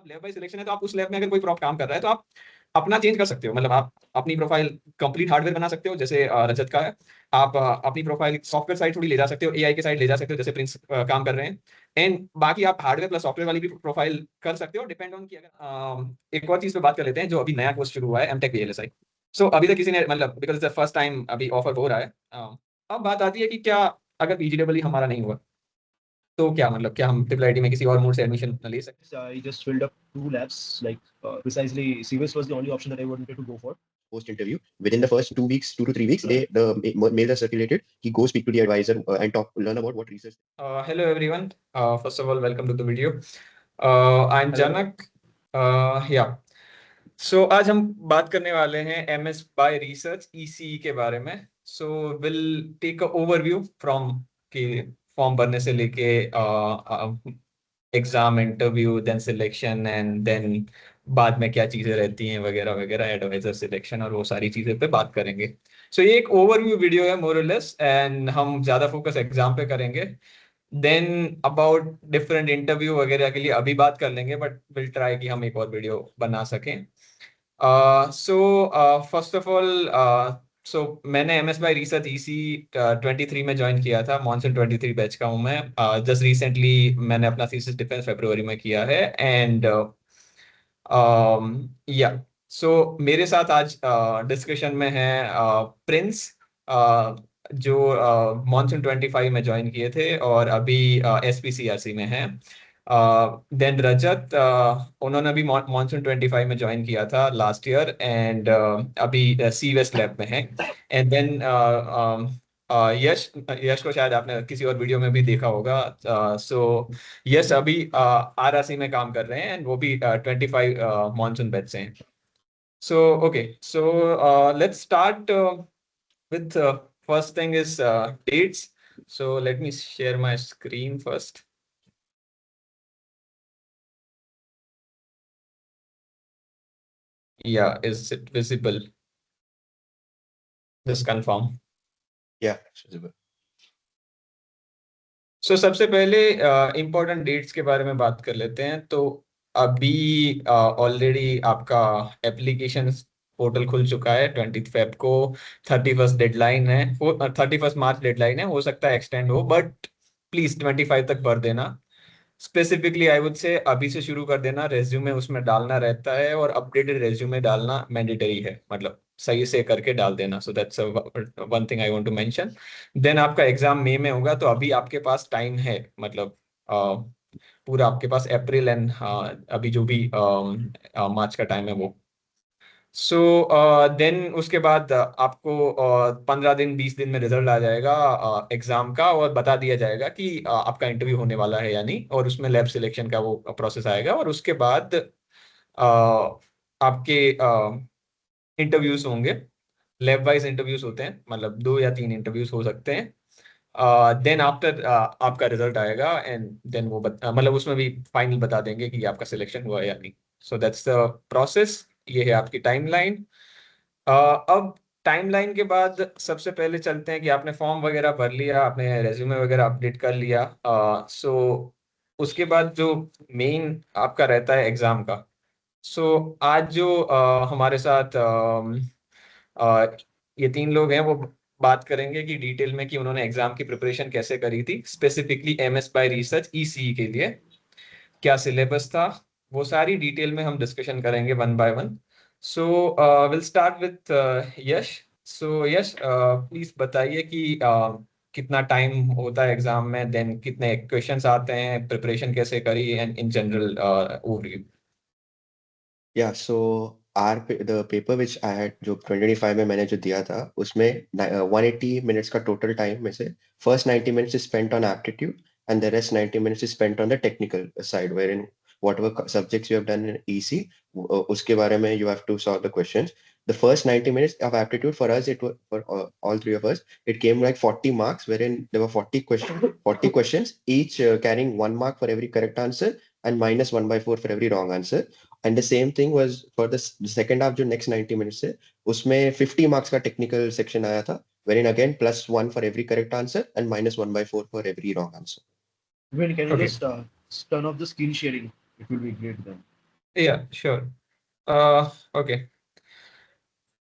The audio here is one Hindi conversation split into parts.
अब लैब बाय सिलेक्शन है, तो आप उस लैब में अगर कोई प्रॉप काम कर रहा है तो आप अपना चेंज कर सकते हो। मतलब आप अपनी प्रोफाइल कंप्लीट हार्डवेयर बना सकते हो, जैसे रजत का है। आप अपनी प्रोफाइल सॉफ्टवेयर साइड थोड़ी ले जा सकते हो, एआई के साइड ले जा सकते हो, जैसे प्रिंस काम कर रहे हैं। एंड बाकी आप हार्डवेयर प्लस सॉफ्टवेयर वाली भी प्रोफाइल कर सकते हो, डिपेंड ऑन कि अगर एक और चीज पे बात कर लेते हैं जो अभी नया कोर्स शुरू हुआ है, एमटेक वीएलएसआई। सो अभी तक किसी ने, मतलब बिकॉज द फर्स्ट टाइम अभी ऑफर हो रहा है। अब बात आती है कि क्या अगर पीजीडब्ल्यू हमारा नहीं हुआ तो क्या, मतलब क्या हम ट्रिपल आईटी में किसी और मोड से एडमिशन ले सकते So I just filled up 2 labs. Like precisely, CVS was the only option that I wanted to go for. Post interview, within the first 2 weeks, 2 to 3 weeks, mails are circulated. He go speak to the advisor and learn about what research. Hello everyone. First of all, welcome to the video. I'm Hello. Janak. Yeah. So आज हम बात करने वाले हैं MS by Research ECE के बारे में. So we'll take a overview from कि फॉर्म भरने से लेके exam, interview, then selection and then बाद में क्या चीजें रहती हैं वगैरह वगैरह, एडवाइजर सिलेक्शन और वो सारी चीजें पे बात करेंगे. सो ये एक ओवरव्यू वीडियो है मोर और लेस, एंड हम ज्यादा फोकस एग्जाम पे करेंगे. देन अबाउट डिफरेंट इंटरव्यू वगैरह के लिए अभी बात कर लेंगे, बट विल ट्राई कि हम एक और वीडियो बना सकें. सो फर्स्ट ऑफ ऑल, सो मैंने एमएस बाय रिसर्च ईसी 23 में ज्वाइन किया था. मॉनसून 23 बैच का हूँ मैं. जस्ट रिसेंटली मैंने अपना थीसिस डिफेंस फरवरी में किया है. एंड या सो मेरे साथ आज डिस्कशन में है प्रिंस, जो मॉनसून 25 में ज्वाइन किए थे और अभी एसपीसीआरसी में है. देन रजत, उन्होंने भी मॉनसून 25 में ज्वाइन किया था लास्ट ईयर, एंड अभी सीवेस लैब में है. एंड देन यश, यश को शायद आपने किसी और वीडियो में भी देखा होगा. सो यस अभी आरआरसी में काम कर रहे हैं, एंड वो भी 25 मॉनसून बैच से हैं. So okay, so let's start with first thing is dates. So let me share my screen first. Yeah, is it visible? Just confirm. Yeah, it's visible. So सबसे पहले important dates के बारे में बात कर लेते हैं. तो अभी ऑलरेडी आपका एप्लीकेशन पोर्टल खुल चुका है. 20 फेब को 31st डेडलाइन है, 31st मार्च डेडलाइन है. हो सकता है एक्सटेंड हो, बट प्लीज 25 तक भर देना. स्पेसिफिकली आई वुड से अभी से शुरू कर देना. रेज्यूमे उसमें डालना रहता है और अपडेटेड रेज्यूमे डालना मैंडेटरी है, मतलब सही से करके डाल देना. So that's one thing I want to mention. Then आपका एग्जाम मई में होगा, तो अभी आपके पास टाइम है. मतलब पूरा आपके पास अप्रैल एंड अभी जो भी मार्च का टाइम है वो. सो देन उसके बाद आपको 15 दिन 20 दिन में रिजल्ट आ जाएगा एग्जाम का, और बता दिया जाएगा कि आपका इंटरव्यू होने वाला है या नहीं. और उसमें लैब सिलेक्शन का वो प्रोसेस आएगा, और उसके बाद आपके इंटरव्यूज होंगे. लैब वाइज इंटरव्यूज होते हैं, मतलब 2 या 3 इंटरव्यूज हो सकते हैं. देन आफ्टर आपका रिजल्ट आएगा, एंड देन वो मतलब उसमें भी फाइनल बता देंगे कि आपका सिलेक्शन हुआ या नहीं. So that's the process. ये है आपकी टाइमलाइन. अब टाइमलाइन के बाद सबसे पहले चलते हैं कि आपने फॉर्म वगैरह भर लिया, आपने रेज्यूमे वगैरह अपडेट कर लिया. सो उसके बाद जो मेन आपका रहता है एग्जाम का. सो आज जो हमारे साथ ये 3 लोग हैं, वो बात करेंगे कि डिटेल में कि उन्होंने एग्जाम की प्रिपरेशन कैसे करी थी, specifically MS bye research ECE के लिए क्या सिलेबस था. वो सारी डिटेल में हम डिस्कशन करेंगे one by one. So will start with Yash. So Yash, please बताइए कि कितना टाइम होता है एग्जाम में, देन कितने क्वेश्चंस आते हैं, प्रिपरेशन कैसे करी, and in general overview. Yeah, so the paper which I had जो 2025 में मैंने जो दिया था उसमें 180 minutes का total time में से first 90 minutes is spent on aptitude and the rest 90 minutes is spent on the technical side, wherein whatever subjects you have done in EC उसके बारे में you have to solve the questions. The first 90 minutes of aptitude for us, it was for all three of us, it came like 40 marks, wherein there were 40 questions, each carrying 1 mark for every correct answer and minus 1/4 for every wrong answer. And the same thing was for the second half, जो next 90 minutes है, उसमें 50 marks का technical section आया था, wherein again +1 for every correct answer and minus 1/4 for every wrong answer. When can you Okay. just turn off the screen sharing? It will be great then. Yeah, sure. Okay.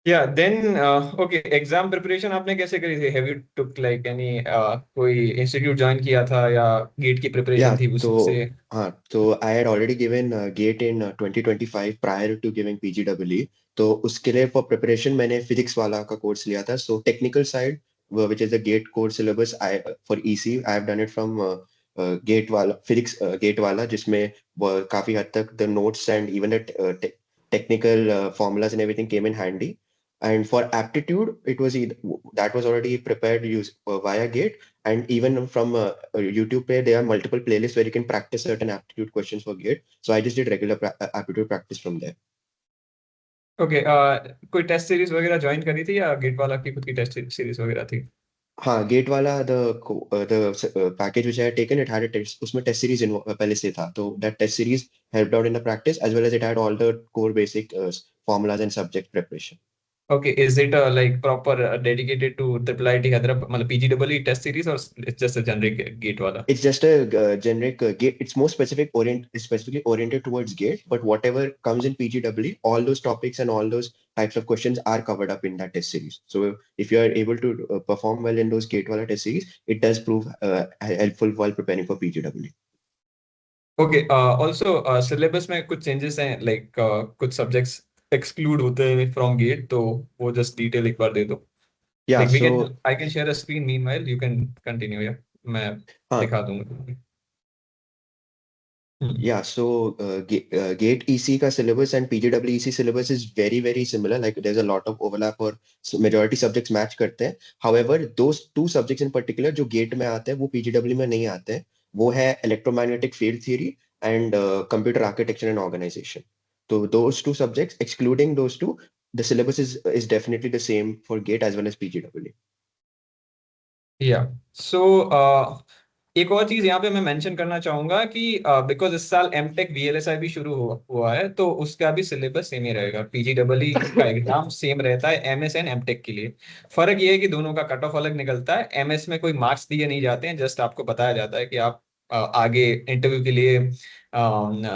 Yeah, then okay, exam preparation आपने कैसे करी थी? Have you took like any कोई इंस्टीट्यूट ज्वाइन किया था या गेट की प्रिपरेशन Yeah, थी उससे? so I had already given GATE in 2025 prior to giving PGEE. तो उसके लिए for preparation मैंने physics वाला का कोर्स लिया था. So technical side, which is the GATE core syllabus, for EC I have done it from GATE वाला physics GATE वाला, जिसमें काफी हद तक the notes and even the technical formulas and everything came in handy. And for aptitude, it was that was already prepared via GATE. And even from YouTube पे there are multiple playlists where you can practice certain aptitude questions for GATE. So I just did regular aptitude practice from there. Okay, कोई टेस्ट सीरीज वगैरह ज्वाइन करी थी या गेट वाला की खुद की टेस्ट सीरीज वगैरह थी? हाँ, GATE वाला the package which I had taken, it had a test, उसमें test series पहले से था. तो that test series helped out in the practice as well as it had all the core basic formulas and subject preparation. Okay, is it like proper dedicated to triple IT Hyderabad, मतलब PGEE test series, or it's just a generic gate वाला? It's just a generic GATE. It's more specifically oriented towards GATE, but whatever comes in PGEE, all those topics and all those types of questions are covered up in that test series. So if you are able to perform well in those GATE wala test series, it does prove helpful while preparing for PGEE. Okay, also syllabus में कुछ चेंजेस हैं, लाइक कुछ सब्जेक्ट्स एक्सक्लूड होते हैं फ्रॉम गेट, तो वो जस्ट डिटेल एक बार दे दो. Yeah, like we can, so I can share a screen meanwhile, you can continue, या मैं uh, दिखा दूंगा. yeah, so GATE EC का syllabus and PGEE EC syllabus is very similar. Like there's a lot of overlap और majority subjects match करते हैं. However, those two subjects in particular जो GATE में आते हैं वो PGEE में नहीं आते हैं. वो है electromagnetic field theory and computer architecture and organization. So those two subjects, excluding those two, the syllabus is definitely the same for GATE as well as PGEE. या सो एक और चीज यहाँ पे मैं मेंशन करना चाहूंगा कि बिकॉज इस साल एमटेक वीएलएसआई भी शुरू हुआ है, तो उसका भी सिलेबस सेम ही रहेगा. पीजीडब्ल्यू का एग्जाम सेम रहता है एमएस एंड एमटेक के लिए. फर्क ये है कि दोनों का कट ऑफ अलग निकलता है. एमएस में कोई मार्क्स दिए नहीं जाते हैं, जस्ट आपको बताया जाता है कि आप आगे इंटरव्यू के लिए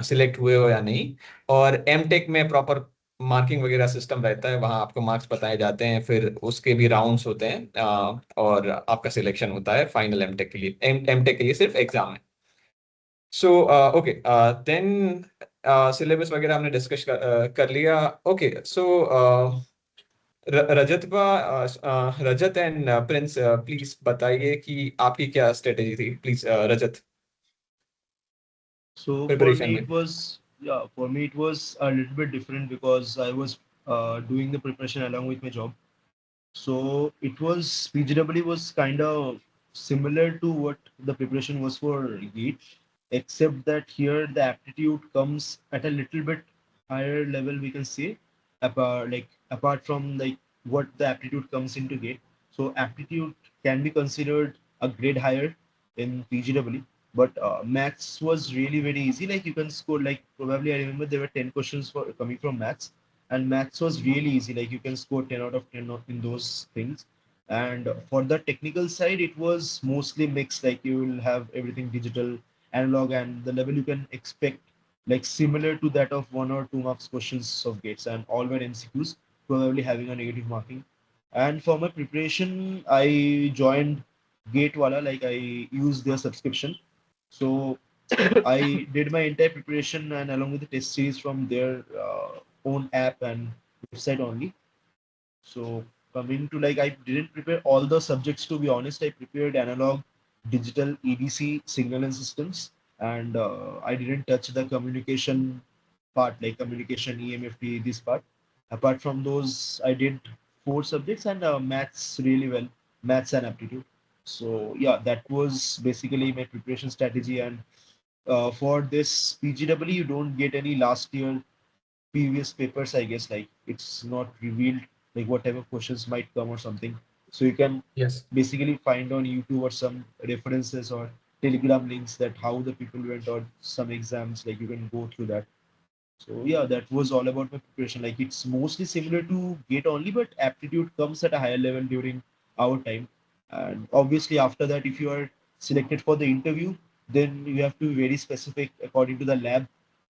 सिलेक्ट हुए हो या नहीं. और एमटेक में प्रॉपर मार्किंग वगैरह सिस्टम रहता है, वहां आपको मार्क्स बताए जाते हैं, फिर उसके भी राउंड्स होते हैं, और आपका सिलेक्शन होता है फाइनल एमटेक के लिए. एमटेक के लिए सिर्फ एग्जाम है. सो ओके, देन सिलेबस वगैरह हमने डिस्कस कर लिया. Okay, so Rajat Rajat and Prince, please बताइए कि आपकी क्या स्ट्रेटेजी थी, please Rajat, So for preparation me में. it was, yeah, for me it was a little bit different because I was doing the preparation along with my job. So it was PGW was kind of similar to what the preparation was for GATE, except that here the aptitude comes at a little bit higher level, we can say, apart from like what the aptitude comes into GATE. So aptitude can be considered a grade higher in PGW, but maths was really very easy. Like you can score like probably I remember there were 10 questions for coming from maths, and maths was really easy. Like you can score 10 out of 10 in those things. And for the technical side, it was mostly mixed. Like you will have everything digital, analog, and the level you can expect like similar to that of 1 or 2 marks questions of gates, and all were MCQs, probably having a negative marking. And for my preparation, I joined Gatewala, like I used their subscription. So I did my entire preparation and along with the test series from their own app and website only. So coming to like I didn't prepare all the subjects, to be honest. I prepared analog, digital, EDC, signal and systems, and I didn't touch the communication part like communication, EMFT, this part. Apart from those, I did 4 subjects and maths really well, maths and aptitude. So yeah, that was basically my preparation strategy. And for this PGW, you don't get any last year previous papers, I guess. Like it's not revealed, like whatever questions might come or something. So you can Yes. basically find on YouTube or some references or Telegram links that how the people went on some exams. Like you can go through that. So yeah, that was all about my preparation. Like it's mostly similar to GATE only, but aptitude comes at a higher level during our time. And obviously after that, if you are selected for the interview, then you have to be very specific according to the lab.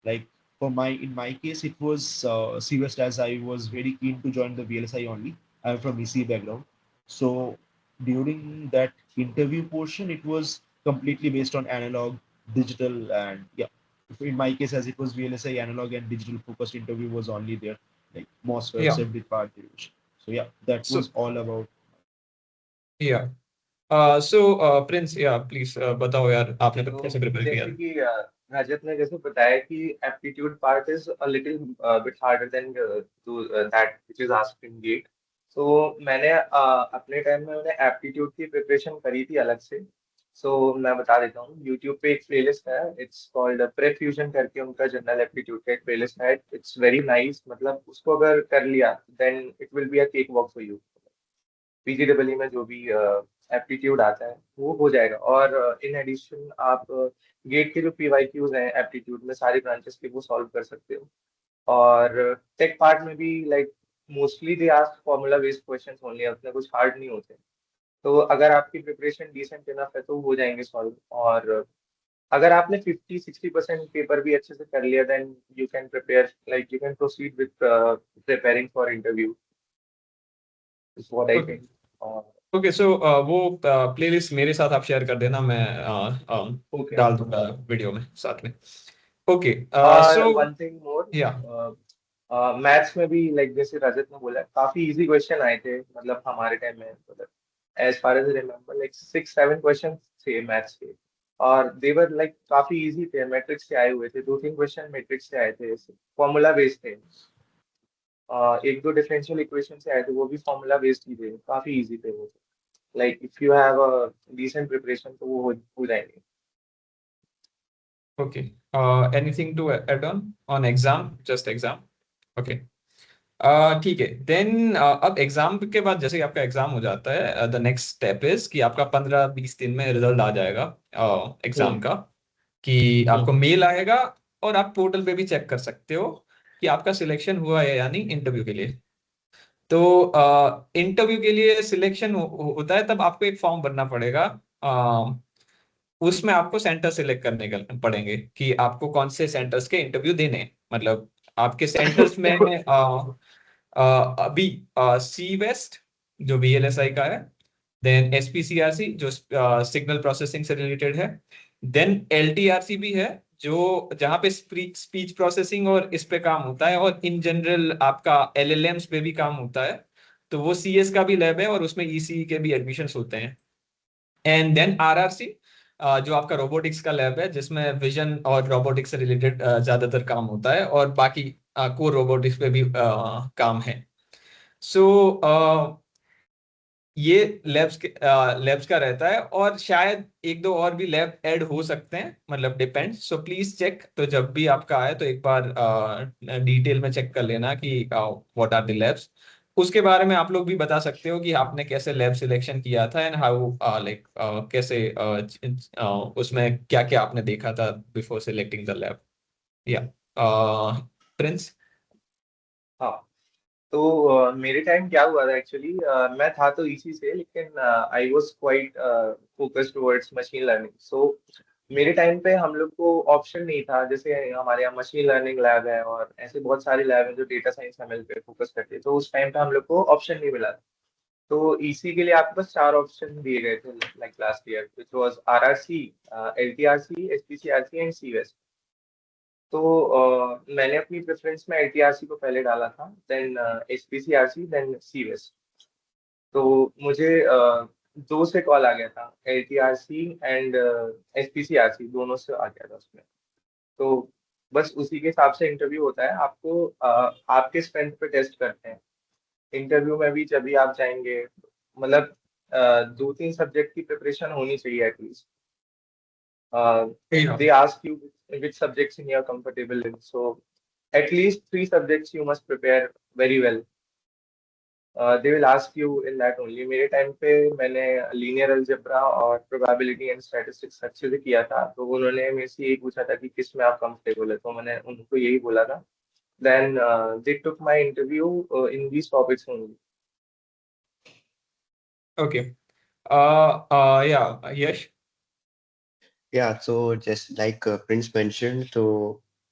Like in my case, it was CWest, as I was very keen to join the VLSI only. I'm from EC background, so during that interview portion, it was completely based on analog, digital, and yeah. In my case, as it was VLSI, analog and digital focused interview was only there, like MOSFET, Yeah. safety part derivation. So yeah, that So was all about. yeah. So Prince या प्लीज बताओ यार आपने तो कैसे प्रिपेयर किया जैसे कि रजत ने जैसे बताया कि aptitude part is a little bit harder than to that which is asked in GATE. तो मैंने अपने टाइम में मैंने एप्टीट्यूड की प्रिपरेशन करी थी अलग से। सो मैं बता देता हूँ, यूट्यूब पे एक प्लेलिस्ट है, इट्स कॉल्ड प्रेफ्यूजन करके, उनका जनरल एप्टीट्यूड का एक प्लेलिस्ट है। इट्स वेरी नाइस, मतलब उसको अगर कर लिया then it will be a cake walk for you. PGW में जो भी एप्टीट्यूड आता है वो हो जाएगा। और इन एडिशन आप गेट के जो पीवाईक्यूज हैं एप्टीट्यूड में सारी ब्रांचेस के, वो सॉल्व कर सकते हो। और टेक पार्ट में भी like mostly they ask formula based questions only, उतने कुछ हार्ड नहीं होते। तो अगर आपकी प्रिपरेशन डिसेंट इनफ है तो हो जाएंगे सॉल्व। और अगर आपने 50-60% पेपर भी अच्छे से कर लिया then you can prepare, like you can proceed with preparing for interview, is what I think. Okay so वो प्लेलिस्ट मेरे साथ आप शेयर कर देना, मैं ओके। डाल दूंगा वीडियो में साथ में। ओके और सो वन थिंग मोर, या मैथ्स में भी लाइक जैसे रजत ने बोला काफी इजी क्वेश्चन आए थे, मतलब हमारे टाइम में, मतलब as far as remember like 6-7 question थे मैथ्स के। और देवर लाइक काफी इजी थे, मैट्रिक्स से आए हुए थे, 2-3 क्वेश्चन मैट्रिक्स से आए थे, फॉर्मूला बेस्ड थे। एक दो डिफरेंशियल इक्वेशन से आए थे, वो भी फॉर्मूला बेस्ड ही थे, काफी इजी थे वो। Like if you have a decent preparation तो वो हो जाएंगे। Okay anything to add on exam, just exam? Okay ठीक है देन अब एग्जाम के बाद जैसे ही आपका एग्जाम हो जाता है द नेक्स्ट स्टेप इज कि आपका 15-20 दिन में रिजल्ट आ जाएगा एग्जाम का, कि आपको मेल आएगा और आप पोर्टल पे भी चेक कर सकते हो कि आपका सिलेक्शन हुआ है या नहीं इंटरव्यू के लिए। तो इंटरव्यू के लिए सिलेक्शन होता है तब आपको एक फॉर्म भरना पड़ेगा। उसमें आपको सेंटर सिलेक्ट करने पड़ेंगे कि आपको कौन से सेंटर्स के इंटरव्यू देने हैं। मतलब आपके सेंटर्स में अभी सी वेस्ट जो VLSI का है, देन SPCRC जो सिग्नल प्रोसेसिंग से रिलेटेड है, देन LTRC भी है जो जहाँ पे स्पीच प्रोसेसिंग और इस पे काम होता है, और इन जनरल आपका LLMs पे भी काम होता है। तो वो CS का भी लैब है और उसमें ECE के भी एडमिशंस होते हैं। एंड देन RRC जो आपका रोबोटिक्स का लैब है जिसमें विजन और रोबोटिक्स से रिलेटेड ज्यादातर काम होता है, और बाकी कोर रोबोटिक्स पे भी काम है। सो ये लैब्स का रहता है, और शायद एक दो और भी लैब ऐड हो सकते हैं, मतलब डिपेंड्स। सो प्लीज चेक, तो जब भी आपका आए तो एक बार डिटेल में चेक कर लेना कि व्हाट आर द लैब्स। उसके बारे में आप लोग भी बता सकते हो कि आपने कैसे लैब सिलेक्शन किया था, एंड हाउ लाइक कैसे उसमें क्या क्या आपने देखा था बिफोर सिलेक्टिंग द लैब। या प्रिंस? हाँ, तो मेरे टाइम क्या हुआ था एक्चुअली, मैं था तो इसी से, लेकिन I was quite focused towards machine learning. So मेरे टाइम पे हम लोग को ऑप्शन नहीं था, जैसे हमारे यहाँ मशीन लर्निंग लैब है और ऐसे बहुत सारे लैब हैं जो डेटा साइंस ML पे फोकस करते हैं, तो उस टाइम पे हम लोग को ऑप्शन नहीं मिला था। तो इसी के लिए आपके पास 4 ऑप्शन दिए गए थे like last year, which was RRC, LTRC, SPCRC and CWest। तो मैंने अपनी प्रेफरेंस में LTRC को पहले डाला था, देन SPCRC, देन CWest। तो मुझे दो से कॉल आ गया था, LTRC एंड SPCRC, दोनों से आ गया था उसमें। तो बस उसी के हिसाब से इंटरव्यू होता है, आपको आपके स्ट्रेंथ पे टेस्ट करते हैं इंटरव्यू में भी। जब भी आप जाएंगे, मतलब 2-3 सब्जेक्ट की प्रिपरेशन होनी चाहिए at least. They ask you which subjects in you're comfortable in. So at least 3 subjects you must prepare very well. They will ask you in that only. मेरे टाइम पे मैंने लीनियर अलजेब्रा और प्रोबेबिलिटी एंड स्टैटिस्टिक्स अच्छे से किया था, तो उन्होंने मेरे से यही पूछा था कि किस में आप कंफर्टेबल है, तो मैंने उनको यही बोला था। Then they took my interview in these topics only. Okay या Yash? Yeah, so just like Prince mentioned, so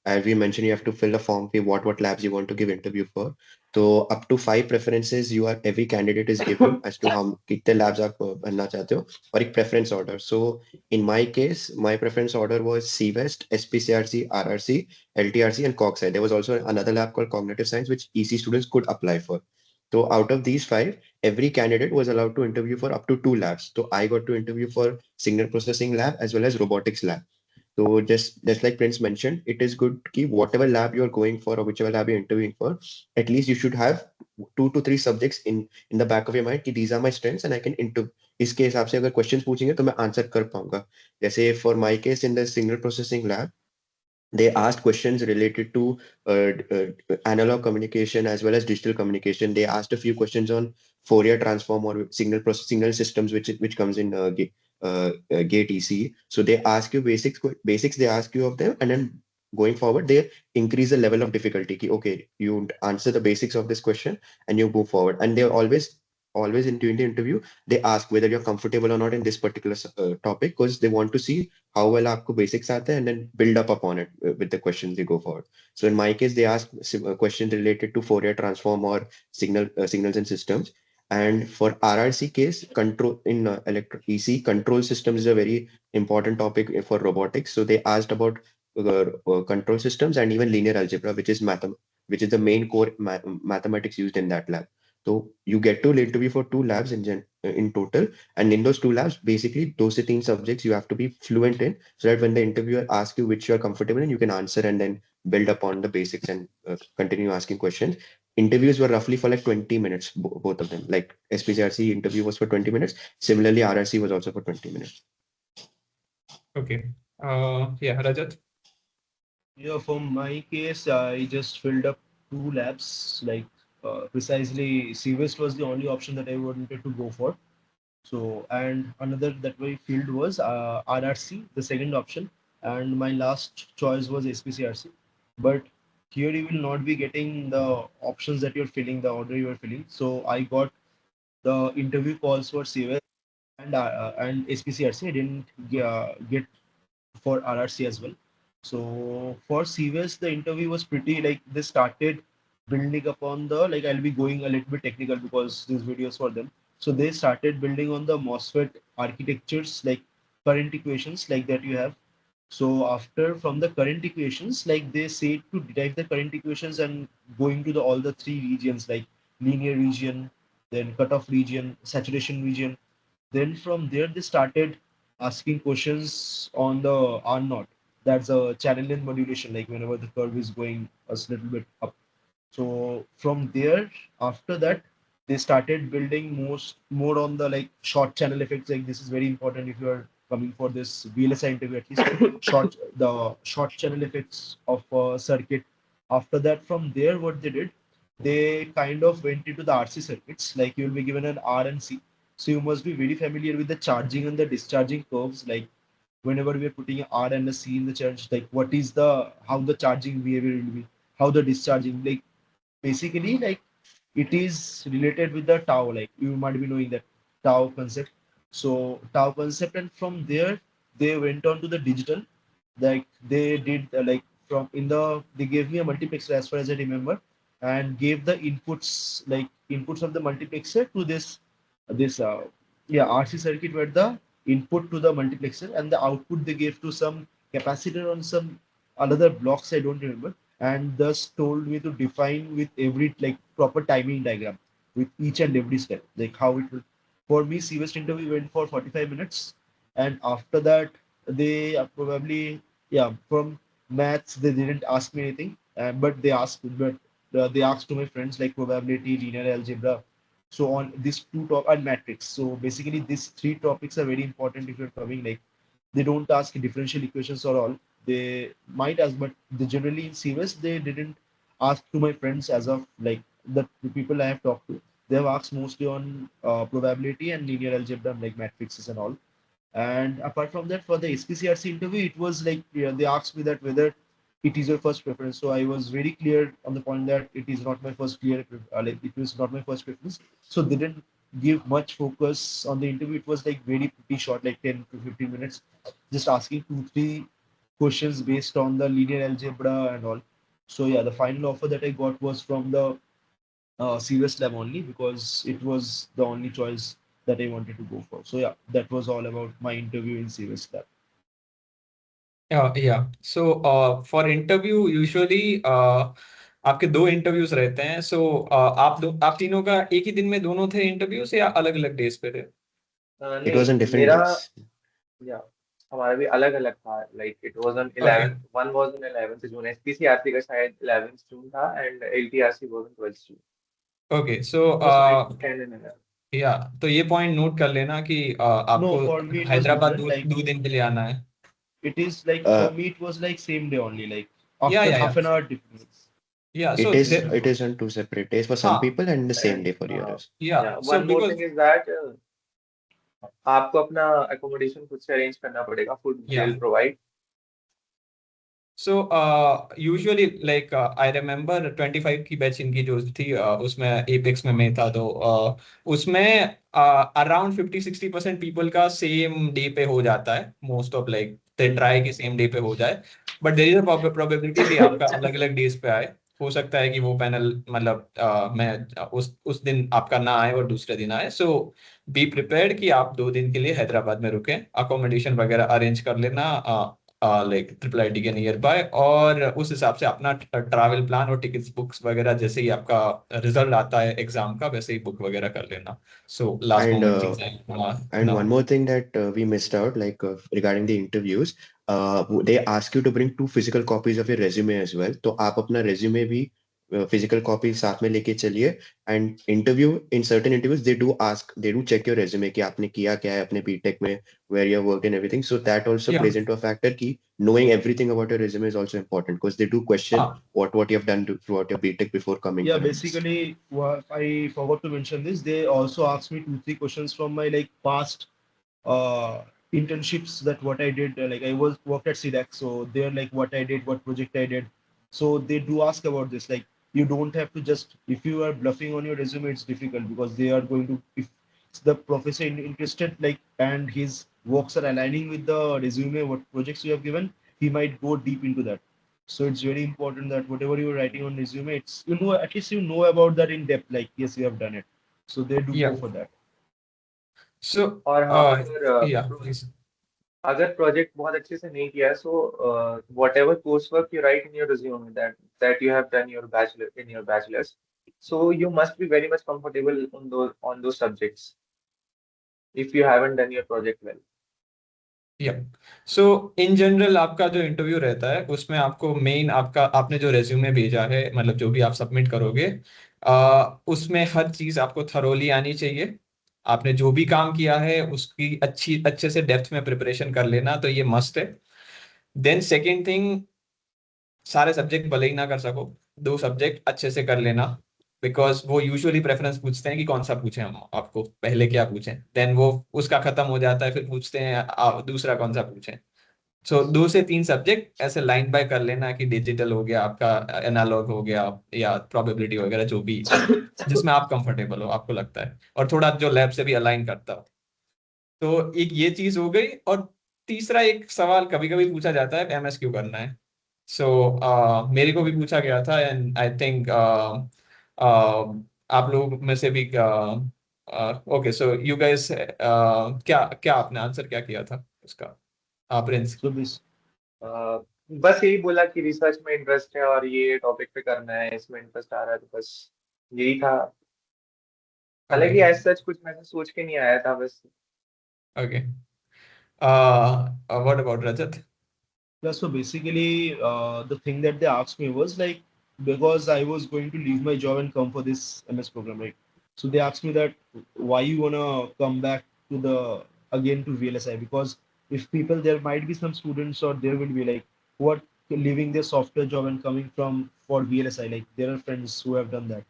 as we mentioned, you have to fill a form for what labs you want to give interview for. So up to 5 preferences every candidate is given as to how कितने labs आप भरना चाहते हो और एक preference order. So in my case, my preference order was CWest, SPCRC, RRC, LTRC, and CogSci. There was also another lab called Cognitive Science, which EC students could apply for. So out of these five, every candidate was allowed to interview for up to 2 labs. So I got to interview for signal processing lab as well as robotics lab. So just like Prince mentioned, it is good to keep whatever lab you're going for or whichever lab you're interviewing for, at least you should have 2 to 3 subjects in the back of your mind कि these are my strengths and I can interview. इसके हिसाब से अगर क्वेश्चंस पूछेंगे तो मैं आंसर कर पाऊंगा. जैसे for my case in the signal processing lab, they asked questions related to analog communication as well as digital communication. They asked a few questions on Fourier transform or signal systems, which comes in gate EC. So they ask you basics. They ask you of them, and then going forward, they increase the level of difficulty. Okay, you answer the basics of this question, and you move forward. And they always in during the interview, they ask whether you're comfortable or not in this particular topic because they want to see how well आपको basics आते हैं and then build up upon it with the questions they go forward. So in my case, they ask questions related to Fourier transform or signals and systems. And for RRC case, control in EC, control systems is a very important topic for robotics. So they asked about control systems and even linear algebra, which is the main core mathematics used in that lab. So you get to interview for 2 labs in total, and in those 2 labs, basically those 13 subjects you have to be fluent in, so that when the interviewer asks you which you are comfortable in, you can answer and then build upon the basics and continue asking questions. Interviews were roughly for like 20 minutes, both of them. Like SPCRC interview was for 20 minutes. Similarly, RRC was also for 20 minutes. Okay. Yeah, Rajat. Yeah, for my case, I just filled up 2 labs. Like precisely, CWest was the only option that I wanted to go for. So, and another that my field was RRC, the second option, and my last choice was SPCRC. But here you will not be getting the options that you're filling, the order you are filling. So I got the interview calls for CWest and SPCRC. I didn't get for RRC as well. So for CVS, the interview was pretty like they started building upon the like I'll be going a little bit technical because this video is for them. So they started building on the MOSFET architectures like current equations like that you have. So after from the current equations, like they say to derive the current equations and going to the all the 3 regions like linear region, then cutoff region, saturation region. Then from there they started asking questions on the R naught. That's a channel length modulation, like whenever the curve is going a little bit up. So from there, after that, they started building more on the like short channel effects. Like this is very important if you are coming for this VLSI interview at least short channel effects of a circuit. After that, from there, what they did, they kind of went into the RC circuits. Like you will be given an R and C, so you must be very familiar with the charging and the discharging curves. Like whenever we are putting an R and a C in the charge, like what is the how the charging behavior will be, how the discharging. Like basically, like it is related with the tau. Like you might be knowing that tau concept. So tau concept, and from there they went on to the digital. Like they did like from in the they gave me a multiplexer as far as I remember, and gave the inputs of the multiplexer to this yeah RC circuit where the input to the multiplexer and the output they gave to some capacitor on some another blocks I don't remember, and thus told me to define with every like proper timing diagram with each and every step like how it will. For me, CWest interview went for 45 minutes, and after that they probably yeah from maths they didn't ask me anything, but they asked to my friends like probability, linear algebra, so on these two top and matrix. So basically these 3 topics are very important if you're coming. Like they don't ask differential equations or all, they might ask, but they generally in CVS they didn't ask to my friends as of like the people I have talked to. They have asked mostly on probability and linear algebra like matrices and all. And apart from that, for the SPCRC interview, it was like yeah, they asked me that whether it is your first preference. So I was very clear on the point that it is not my like it was not my first preference. So they didn't give much focus on the interview. It was like very pretty short, like 10 to 15 minutes, just asking 2, 3 questions based on the linear algebra and all. So yeah, the final offer that I got was from the CS Lab only because it was the only choice that I wanted to go for. So yeah, that was all about my interview in CS Lab. या सो फॉर इंटरव्यू यूजुअली आपके दो इंटरव्यूज रहते हैं. सो आप तीनों का एक ही दिन में दोनों थे इंटरव्यूज या अलग अलग डेज पे थे? It was नहीं on different मेरा days. या हमारा भी अलग अलग था. Like it was on okay 11th, one was on 11th June, SPCRC का शायद 11th जून था and LTRC was on 12th June. Okay so was like 10 एंड 11. या तो ये पॉइंट नोट कर लेना कि No, आपको for me it was Hyderabad different. Like दो दिन के लिए आना है. it is like Uh, for me it was like same day only, like या after या half an hour difference. या it so is on two separate days for some हाँ people and the same And day for the others. या yeah, so one more because thing is that आपको अपना अकोमोडेशन खुद से अरेंज करना पड़ेगा. फूड दे या will provide. So usually like I remember 25 की बैच इनकी जो थी उसमें एपेक्स में मैं था तो उसमें अराउंड 50-60% पीपल का सेम डे पे हो जाता है. Most of like they try कि सेम डे पे हो जाए, but there is a probability कि आपका अलग अलग डेज पे आए. हो सकता है कि वो पैनल मतलब मैं उस दिन आपका ना आए और दूसरे दिन आए. सो बी प्रिपेयर्ड कि आप 2 दिन के लिए हैदराबाद में रुकें. अकोमोडेशन वगैरह अरेंज कर लेना लाइक ट्रिपल आईटी के नियर बाय, और उस हिसाब से अपना ट्रैवल प्लान और टिकट्स बुक्स वगैरह जैसे ही आपका रिजल्ट आता है एग्जाम का वैसे ही बुक वगैरह कर लेना. सो लास्ट And मोमेंट चीजें and ना one हो. more thing that we missed out, like regarding the interviews, they ask you to bring 2 physical copies of your resume as well. तो आप अपना resume भी physical copy साथ में लेके चलिए. And interview, in certain interviews they do check your resume कि आपने किया क्या है अपने BTech में, where you have worked and everything. So that also या plays into a factor कि knowing everything about your resume is also important because they do question हाँ what you have done throughout your BTech before coming Yeah, for MS. basically, I forgot to mention this. They also asked me 2-3 questions from my like past uh internships, that what I did. Like I was worked at CDAC, so they're like what I did, what project I did. So they do ask about this. Like you don't have to just, if you are bluffing on your resume, it's difficult because they are going to, if the professor interested, like, and his works are aligning with the resume, what projects you have given, he might go deep into that. So it's very important that whatever you're writing on resume, it's, you know, at least you know about that in depth. Like yes, you have done it. So they do या go for that. सो और हाँ, या अगर प्रोजेक्ट बहुत अच्छे से नहीं किया है, so whatever course work you write in your resume that you have done your bachelor in your bachelors, so you must be very much comfortable on दो subjects if you haven't done your project well. या सो इन जनरल आपका जो इंटरव्यू रहता है उसमें आपको मेन आपका आपने जो रेज्यूमे भेजा है मतलब जो भी आप सबमिट करोगे उसमें हर चीज आपको थरोली आनी चाहिए. आपने जो भी काम किया है उसकी अच्छे से डेप्थ में प्रिपरेशन कर लेना तो ये मस्ट है. देन सेकेंड थिंग, सारे सब्जेक्ट भले ही ना कर सको, 2 सब्जेक्ट अच्छे से कर लेना. बिकॉज वो यूजुअली प्रेफरेंस पूछते हैं कि कौन सा पूछें हम आपको, पहले क्या पूछें, देन वो उसका खत्म हो जाता है फिर पूछते हैं दूसरा कौन सा पूछें. सो 2 से 3 सब्जेक्ट ऐसे लाइन बाय कर लेना कि डिजिटल हो गया आपका, एनालॉग हो गया या प्रोबेबिलिटी वगैरह जो भी जिसमें आप कंफर्टेबल हो आपको लगता है और थोड़ा जो लैब से भी अलाइन करता हो. तो एक ये चीज हो गई. और तीसरा एक सवाल कभी कभी पूछा जाता है एमएस क्यों करना है. सो मेरे को भी पूछा गया था एंड आई थिंक आप लोग में से भी. ओके सो यू गाइस क्या क्या आपने आंसर क्या किया था उसका प्रिंस? So this, बस यही बोला कि रिसर्च में इंटरेस्ट है और ये टॉपिक पे करना है, इसमें इंटरेस्ट आ रहा है, तो बस यही था. हालांकि ओके ऐसा सच कुछ मैं सोच के नहीं आया था बस. Okay what about Rajat? yeah, so basically, the thing that they asked me was like, because I was going to leave my job and come for this MS program, right? So they asked me that why you wanna come back to the again to VLSI, because if people, there might be some students or there will be like who are leaving their software job and coming from for VLSI, like there are friends who have done that.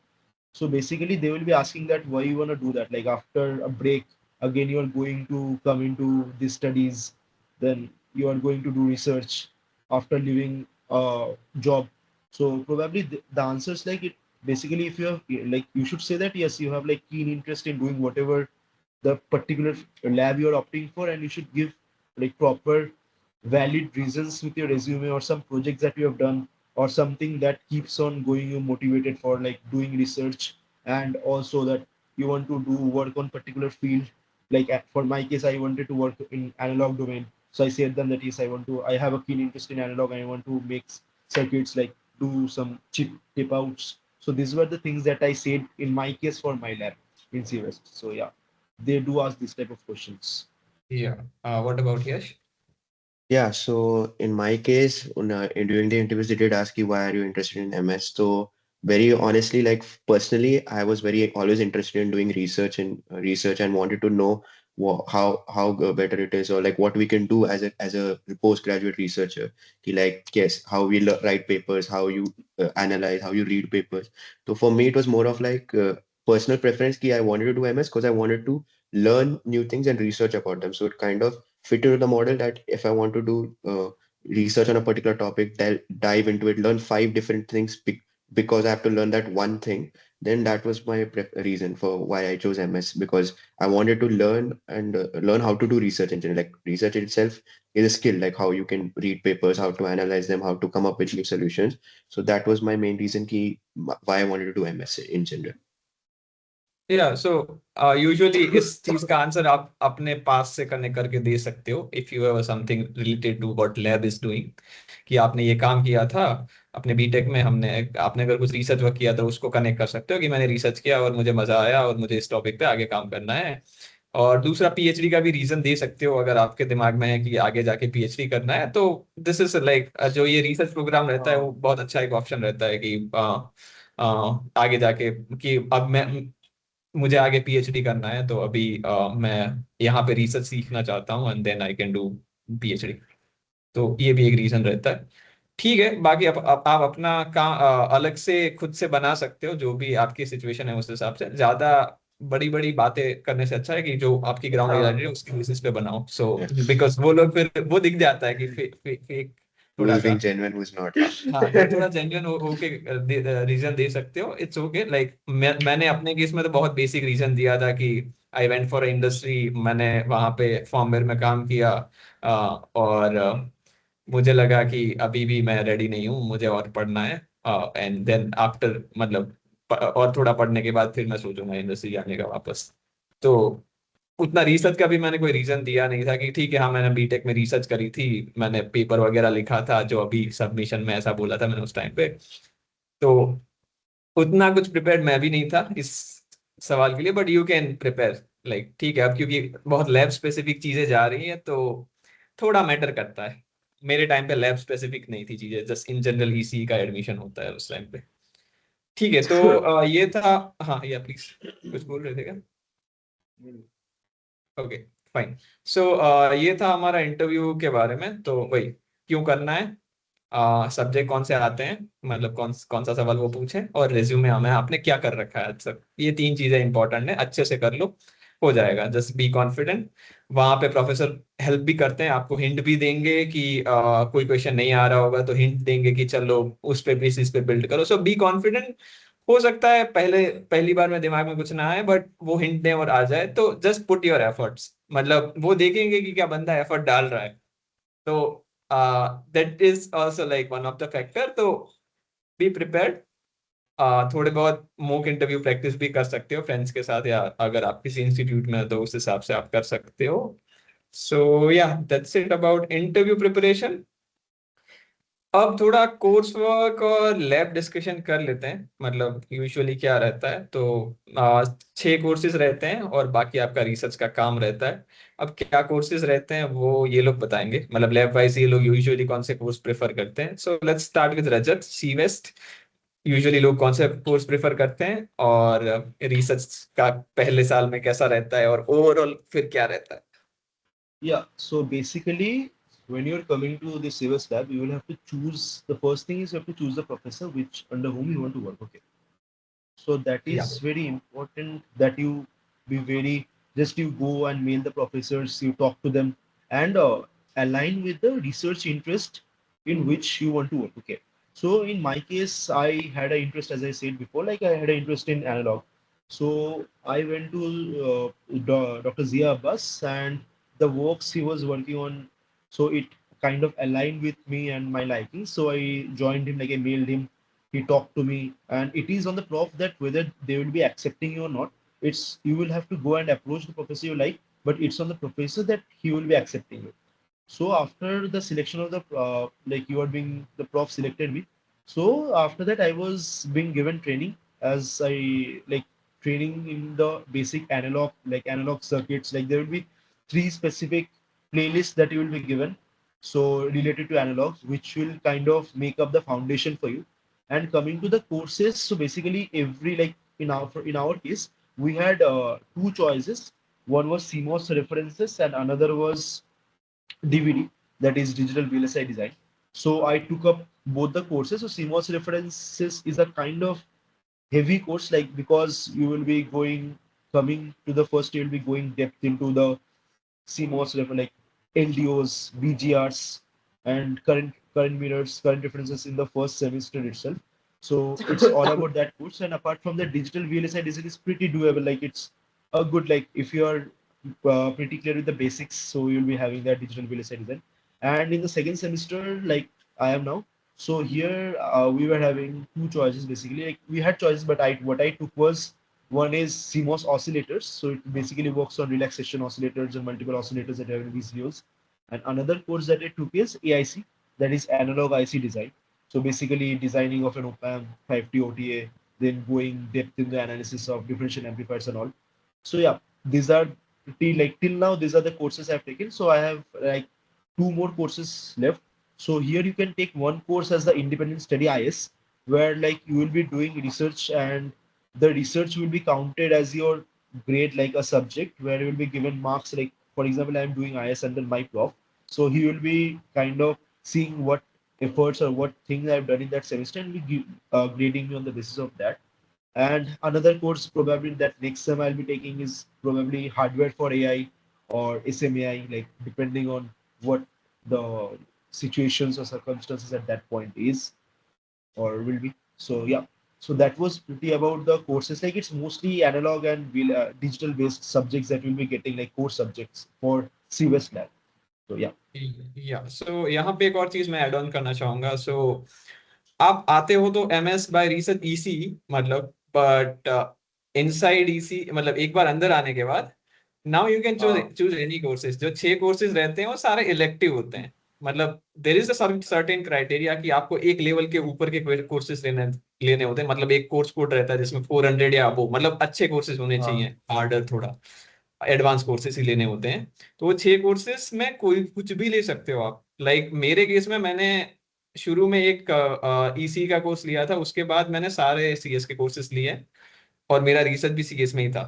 So basically, they will be asking that why you wanna do that. Like after a break, again you are going to come into these studies, then you are going to do research after leaving a job. So probably the answer is like it. Basically, if you have like, you should say that yes, you have like keen interest in doing whatever the particular lab you are opting for, and you should give like proper valid reasons with your resume, or some projects that you have done, or something that keeps on going you motivated for like doing research, and also that you want to do work on particular field. Like for my case, I wanted to work in analog domain, so I said them that yes, I have a keen interest in analog and I want to make circuits, like do some chip tape outs. So these were the things that I said in my case for my lab in CWest. So yeah, they do ask this type of questions. Yeah. What about Yash? Yeah, so in my case, during the interviews, they did ask you why are you interested in MS. So very honestly, like personally, I was very always interested in doing research and wanted to know how better it is, or like what we can do as a postgraduate researcher. Like yes, how we write papers, how you analyze, how you read papers. So for me, it was more of like personal preference. I wanted to do MS because I wanted to learn new things and research about them. So it kind of fit into the model that if I want to do research on a particular topic, dive into it, learn five different things because I have to learn that one thing, then that was my reason for why I chose MS, because I wanted to learn and learn how to do research in general. Like research itself is a skill, like how you can read papers, how to analyze them, how to come up with new solutions. So that was my main reason why I wanted to do MS in general. या सो यूजुअली इस चीज का आंसर आप अपने पास से कनेक्ट करके दे सकते हो if you have something related to what lab is doing, कि आपने ये काम किया था अपने बीटेक में, हमने आपने अगर कुछ रिसर्च वर्क किया तो उसको कनेक्ट कर सकते हो कि मैंने रिसर्च किया और मुझे मजा आया और मुझे इस टॉपिक पे आगे काम करना है। और दूसरा पीएचडी का भी रीजन दे सकते हो अगर आपके दिमाग में है कि आगे जाके पीएचडी करना है, तो दिस इज लाइक जो ये रिसर्च प्रोग्राम रहता है वो बहुत अच्छा एक ऑप्शन रहता है कि आगे जाके कि अब मैं मुझे आगे पीएचडी करना है तो अभी मैं यहाँ पे रिसर्च सीखना चाहता हूँ and then I can do PhD. तो ये भी एक रीजन रहता है। ठीक है, बाकी आप अपना काम अलग से खुद से बना सकते हो, जो भी आपकी सिचुएशन है उस हिसाब से। ज्यादा बड़ी बड़ी बातें करने से अच्छा है कि जो आपकी ग्राउंड रियलिटी है उसके बेसिस पे बनाओ। सो बिकॉज वो लोग फिर वो दिख जाता है कि फेक Who थोड़ा is सा। being genuine, who's not. हाँ, वो थोड़ा जेन्युइन होके रीजन दे सकते हो, इट्स ओके। लाइक मैंने अपने केस में तो बहुत बेसिक रीजन दिया था कि आई वेंट फॉर इंडस्ट्री, मैंने वहां पे फॉर्मवेयर में काम किया और मुझे लगा कि अभी भी मैं रेडी नहीं हूँ, मुझे और पढ़ना है। एंड देन आफ्टर मतलब और थोड़ा पढ़ने के बाद फिर मैं सोचूंगा इंडस्ट्री जाने का वापस। तो उतना रिसर्च का भी मैंने कोई रीजन दिया नहीं था कि ठीक है हाँ मैंने बीटेक में रिसर्च करी थी, मैंने पेपर वगैरह लिखा था जो अभी सबमिशन में ऐसा बोला था मैंने उस टाइम पे। तो उतना कुछ प्रिपेयर्ड मैं भी नहीं था इस सवाल के लिए, but you can prepare. Like ठीक है, अब क्योंकि बहुत लैब स्पेसिफिक चीजें जा रही हैं तो थोड़ा मैटर करता है। मेरे टाइम पे लैब स्पेसिफिक नहीं थी चीजें, जस्ट इन जनरल ईसी का एडमिशन होता है उस टाइम पे। ठीक है, तो ये था। हाँ या प्लीज कुछ बोल रहे थे क्या? Okay fine. सो ये था हमारा इंटरव्यू के बारे में। तो वही क्यों करना है, सब्जेक्ट कौन से आते हैं, मतलब कौन कौन सा सवाल वो पूछे, और रिज्यूमे हमें आपने क्या कर रखा है आज तक। ये तीन चीजें इंपॉर्टेंट है, अच्छे से कर लो हो जाएगा। Just be confident. वहां पे प्रोफेसर हेल्प भी करते हैं, आपको हिंट भी देंगे कि कोई क्वेश्चन नहीं आ रहा होगा तो हिंट देंगे कि चलो उस पे बेसिस पे बिल्ड करो। सो बी कॉन्फिडेंट। हो सकता है पहली बार में दिमाग में कुछ ना आए, बट वो हिंट दें और आ जाए तो जस्ट पुट योर एफर्ट्स। मतलब वो देखेंगे कि क्या बंदा एफर्ट डाल रहा है। तो that is also like one of the factor. तो बी प्रिपेयर्ड। थोड़े बहुत मॉक इंटरव्यू प्रैक्टिस भी कर सकते हो फ्रेंड्स के साथ, या अगर आप किसी इंस्टीट्यूट में हो तो उस हिसाब से आप कर सकते हो। सो या that's it about interview preparation. अब थोड़ा कोर्स वर्क और लैब डिस्कशन कर लेते हैं। मतलब यूजुअली क्या रहता है, तो 6 कोर्सेज रहते हैं और बाकी आपका रिसर्च का काम रहता है। अब क्या कोर्सेज रहते हैं वो ये लोग बताएंगे, मतलब लैब वाइज ये लोग यूजुअली कौन से कोर्स प्रेफर करते हैं। So let's start with Rajat, C west. Usually लोग कौन से कोर्स प्रेफर करते हैं, और रिसर्च का पहले साल में कैसा रहता है, और ओवरऑल फिर क्या रहता है। Yeah, so basically, when you're coming to the CVS lab, you will have to choose. The first thing is you have to choose the professor which under whom you want to work. Okay, so that Yeah. is very important that you be very just you go and mail the professors, you talk to them, and align with the research interest in which you want to work. Okay, so in my case, I had an interest, as I said before, like I had an interest in analog. So I went to Dr. Zia Abbas, and the works he was working on. So it kind of aligned with me and my liking. So I joined him, like I mailed him. He talked to me, and it is on the prof that whether they will be accepting you or not. It's you will have to go and approach the professor you like, but it's on the professor that he will be accepting you. So after the selection of the like you are being the prof selected me. So after that I was being given training as I like training in the basic analog like analog circuits. Like there will be three specific playlists that you will be given. So related to analogs, which will kind of make up the foundation for you. And coming to the courses, so basically every like in our case, we had two choices. One was CMOS references and another was DVD, that is digital VLSI design. So I took up both the courses. So CMOS references is a kind of heavy course, like because you will be coming to the first, you will be going depth into the CMOS level, like LDOs, VGRs, and current mirrors, current references in the first semester itself. So it's all about that course. And apart from the digital VLSI design is pretty doable. Like it's a good like if you are pretty clear with the basics, so you'll be having that digital VLSI design. And in the second semester, like I am now, so here we were having two choices basically. Like we had choices, but I took was one is CMOS oscillators. So it basically works on relaxation oscillators and multiple oscillators that have in VCOs. And another course that I took is AIC, that is analog IC design. So basically designing of an op-amp, 5T OTA, then going depth in the analysis of differential amplifiers and all. So yeah, these are pretty like till now, these are the courses I've taken. So I have like two more courses left. So here you can take one course as the independent study IS, where like you will be doing research and the research will be counted as your grade like a subject where you will be given marks. Like for example, I'm doing IS under my prof, so he will be kind of seeing what efforts or what things I've done in that semester and grading me on the basis of that. And another course probably that next sem I'll be taking is probably hardware for AI or SMAI, like depending on what the situations or circumstances at that point is or will be. So yeah, so that was pretty about the courses. Like it's mostly analog and digital based subjects that we'll be getting, like core subjects for CWest lab. So yeah. सो यहाँ पे एक और चीज मैं ऐड ऑन करना चाहूंगा. सो आप आते हो तो MS बाय रीसर्च EC, मतलब बट इनसाइड EC, मतलब एक बार अंदर आने के बाद now you can choose any courses. जो 6 कोर्सेज रहते हैं वो सारे इलेक्टिव होते हैं. मतलब there is a certain criteria कि आपको एक लेवल के ऊपर के कोर्सेज लेने होते हैं. मतलब एक कोर्स कोड रहता है जिसमें 400 या वो, मतलब अच्छे कोर्सेज होने चाहिए, हार्डर थोड़ा एडवांस कोर्सेज ही लेने होते हैं. तो वो 6 कोर्सेज में कोई कुछ भी ले सकते हो आप. लाइक मेरे केस में मैंने शुरू में एक EC का कोर्स लिया था, उसके बाद मैंने सारे CS के कोर्सेज लिए और मेरा रिसर्च भी CS में ही था.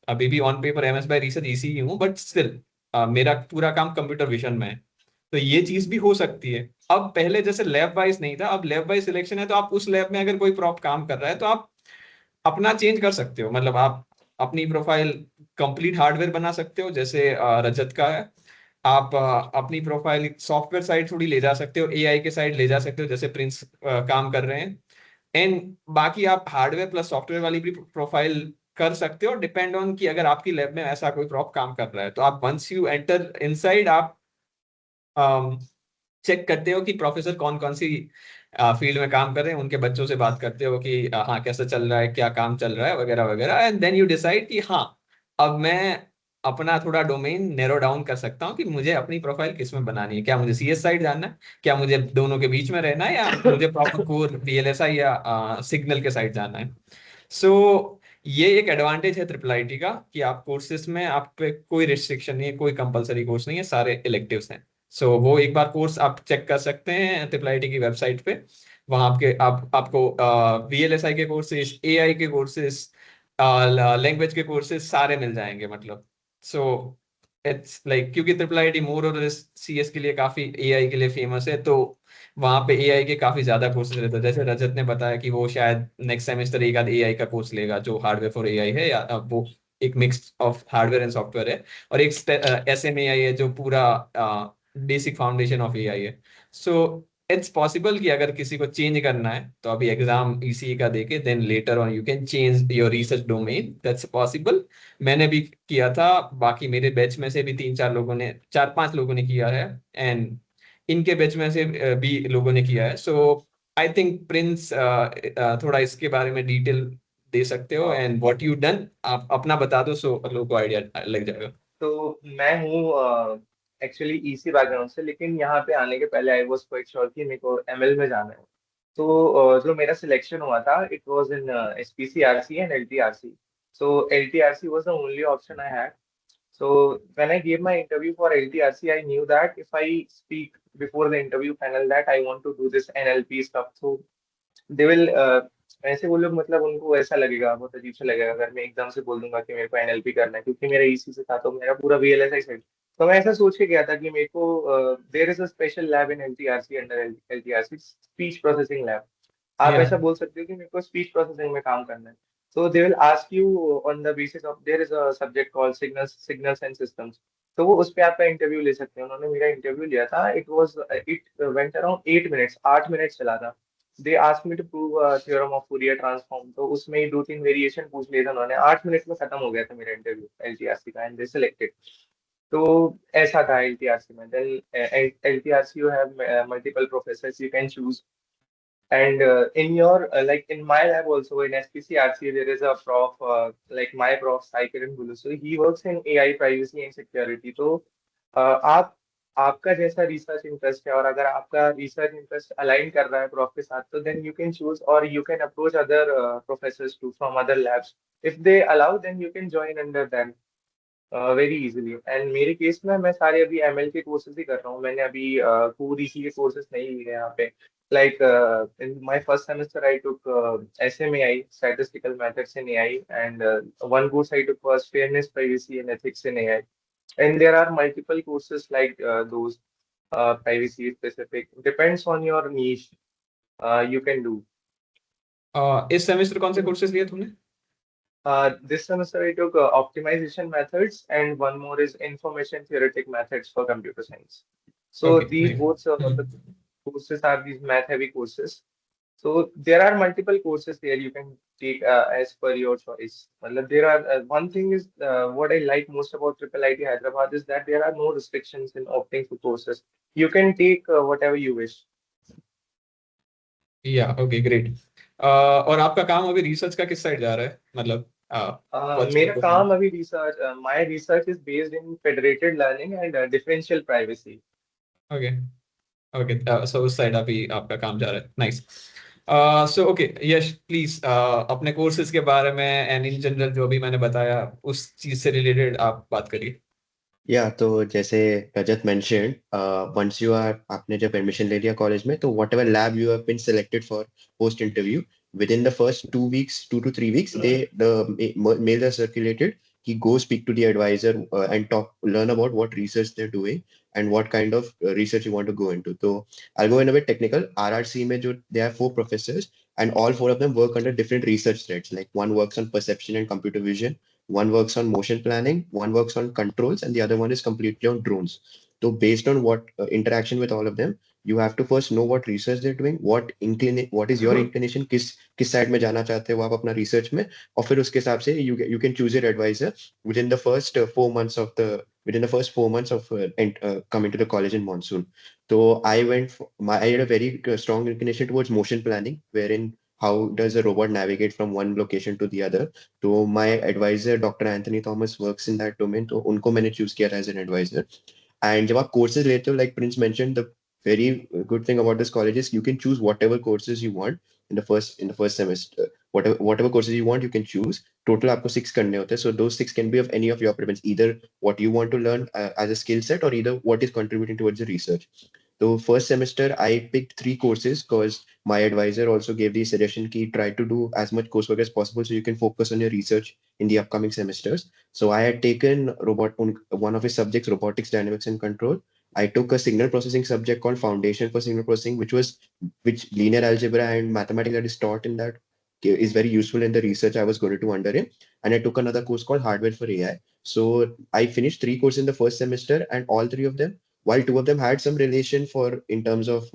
अभी भी on paper MS bye research EC ही हूँ, बट स्टिल मेरा पूरा काम कंप्यूटर विजन में है. तो ये चीज भी हो सकती है. अब पहले जैसे लैब वाइज नहीं था, अब लैब वाइज सिलेक्शन है. तो आप उस लैब में अगर कोई प्रॉप काम कर रहा है तो आप अपना चेंज कर सकते हो. मतलब आप अपनी प्रोफाइल कंप्लीट हार्डवेयर बना सकते हो जैसे रजत का है. आप अपनी प्रोफाइल सॉफ्टवेयर साइड थोड़ी ले जा सकते हो, AI के साइड ले जा सकते हो जैसे प्रिंस काम कर रहे हैं. एंड बाकी आप हार्डवेयर प्लस सॉफ्टवेयर वाली भी प्रोफाइल कर सकते हो, डिपेंड ऑन कि अगर आपकी लैब में ऐसा कोई प्रॉप काम कर रहा है. तो आप वंस यू एंटर इनसाइड, आप चेक करते हो कि प्रोफेसर कौन कौन सी फील्ड में काम कर रहे हैं, उनके बच्चों से बात करते हो कि हाँ कैसा चल रहा है, क्या काम चल रहा है वगैरह वगैरह. एंड देन यू डिसाइड कि हाँ अब मैं अपना थोड़ा डोमेन नैरो डाउन कर सकता हूँ कि मुझे अपनी प्रोफाइल किस में बनानी है. क्या मुझे CS साइड जानना है, क्या मुझे दोनों के बीच में रहना है, या मुझे प्रॉपर कोर VLSI या सिग्नल के साइड जाना है. सो ये एक एडवांटेज है ट्रिपल IIT का कि आप कोर्सेज में आप पे कोई रिस्ट्रिक्शन नहीं है, कोई कंपलसरी कोर्स नहीं है, सारे इलेक्टिव्स हैं. सो वो एक बार कोर्स आप चेक कर सकते हैं ट्रिपल IIT की वेबसाइट पे. वहां आपको VLSI के कोर्सेज, AI के कोर्सेज, लैंग्वेज के कोर्सेज सारे मिल जाएंगे. मतलब सो इट्स लाइक क्योंकि ट्रिपल IIT मोर और CS के लिए काफी, AI के लिए फेमस है, तो वहां पे AI के काफी ज्यादा कोर्सेज रहते हैं. जैसे रजत ने बताया कि वो शायद नेक्स्ट सेमेस्टर एक आध AI का कोर्स लेगा जो हार्डवेयर फॉर AI है, या वो एक mix of hardware and software है. और एक SMAI है जो पूरा बेसिक फाउंडेशन ऑफ AI है. सो इट्स पॉसिबल कि अगर किसी को चेंज करना है तो अभी एग्जाम EC का देके then later on you can change your research domain. That's possible. मैंने भी किया था, बाकी मेरे बैच में से भी 3-4 लोगों ने, 4-5 लोगों ने किया है. एंड इनके बैच में से भी लोगों ने किया है। सो आई थिंक प्रिंस थोड़ा इसके बारे में डिटेल दे सकते हो, एंड व्हाट यू डन आप अपना बता दो, सो लोगों को आइडिया लग जाएगा। तो मैं हूँ एक्चुअली ईसी बैकग्राउंड से, लेकिन यहाँ पे आने के पहले आई वाज क्वाइट श्योर कि मेरे को एमएल में जाना है। तो जो मेरा सिलेक्शन हुआ था, it was in SPCRC and LTRC. So LTRC was the only option I had. So when I gave my interview for LTRC, I knew that if I speak before the interview panel that I want to do this NLP stuff, so they will ऐसे वो लोग, मतलब उनको ऐसा लगेगा, बहुत अजीब सा लगेगा अगर मैं एकदम से बोल दूंगा कि मेरे को एनएलपी करना है, क्योंकि मेरा ईसी से था तो मेरा पूरा वीएलएसआई साइड। तो मैं ऐसा सोच के गया था कि मेरे को there is a special lab in LTRC, under LTRC, speech processing lab. आप या ऐसा बोल सकते हो कि मेरे को स्पीच प्रोसेसिंग में काम करना है। So they will ask you on the basis of, there is a subject called signals and systems. तो वो उस पे आपका इंटरव्यू ले सकते हैं। उन्होंने मेरा इंटरव्यू लिया था। It went around 8 minutes, 8 minute चला था। They ask me to prove theorem of Fourier transform, तो उसमें ही 2-3 वेरिएशन पूछ लिए थे उन्होंने। 8 मिनट में खत्म हो गया था मेरा इंटरव्यू एलटीआरसी का, एंड दे सिलेक्टेड। तो ऐसा था एलटीआरसी में। Then LTRC you have multiple professors you can choose. And in your like in my lab also in SPCRC there is a prof like my prof Sai Kiran Bulu. So he works in AI privacy and security. तो आप आपका जैसा रिसर्च इंटरेस्ट है, और अगर आपका रिसर्च इंटरेस्ट अलाइन कर रहा है प्रॉफ के साथ, तो देन यू कैन चूज, और you can approach other professors too from other labs. If they allow then you can join under them very easily. And मेरे केस में मैं सारे अभी एमएल के कोर्सेज ही कर रहा हूँ। मैंने अभी कोर इसी के कोर्सेज नहीं लिए यहाँ पे। Like in my first semester I took SMAI, statistical methods in AI, and one course I took was fairness, privacy and ethics in AI. And there are multiple courses like those privacy specific, depends on your niche, you can do. इस सेमेस्टर कौन से कोर्सेज लिए तुमने? This semester I took optimization methods, and one more is information theoretic methods for computer science. So okay, these both the courses are these math heavy courses. So there are multiple courses there you can take as per your choice. Matlab there are one thing is what I like most about Triple IT Hyderabad is that there are no restrictions in opting for courses. You can take whatever you wish. या ओके, ग्रेट। और आपका काम अभी रिसर्च का किस साइड जा रहा है, मतलब what's your मेरा goal? काम अभी research, my research is based in federated learning and differential privacy. Okay, okay, so उस साइड अभी आपका काम जा रहा है, nice. So okay Yash, please अपने कोर्सेज के बारे में एंड इन जनरल जो भी मैंने बताया उस चीज से रिलेटेड आप बात करिए। या तो जैसे Rajat mentioned, once you are, आपने जब एडमिशन ले लिया कॉलेज में, तो whatever lab you have been selected for post interview, within the first 2 weeks, 2 to 3 weeks, the mails are circulated. He go speak to the advisor and talk, learn about what research they're doing and what kind of research you want to go into. So I'll go in a bit technical. RRC में जो there are 4 professors, and all 4 of them work under different research threads. Like one works on perception and computer vision, one works on motion planning, one works on controls, and the other one is completely on drones. So based on what interaction with all of them, you have to first know what research they're doing, what is your inclination, किस side में जाना चाहते हो आप अपना research में, और फिर उसके हिसाब से you can choose your advisor within the first 4 months of coming to the college in monsoon. So I had a very strong inclination towards motion planning, wherein how does a robot navigate from one location to the other. तो my advisor Dr. Anthony Thomas works in that domain, तो उनको मैंने choose किया था as an advisor. And जब आप courses लेते हो, like Prince mentioned, the very good thing about this college is you can choose whatever courses you want in the first semester. Whatever courses you want, you can choose. Total आपको 6 करने होते हैं. So those 6 can be of any of your preference, either what you want to learn as a skill set, or either what is contributing towards the research. So first semester I picked 3 courses because my advisor also gave the suggestion ki try to do as much coursework as possible so you can focus on your research in the upcoming semesters. So I had taken one of his subjects, robotics, dynamics and control. I took a signal processing subject called Foundation for Signal Processing, which linear algebra and mathematics that is taught in that is very useful in the research I was going to do under him. And I took another course called Hardware for AI. So I finished 3 courses in the first semester, and all 3 of them while two of them had some relation for in terms of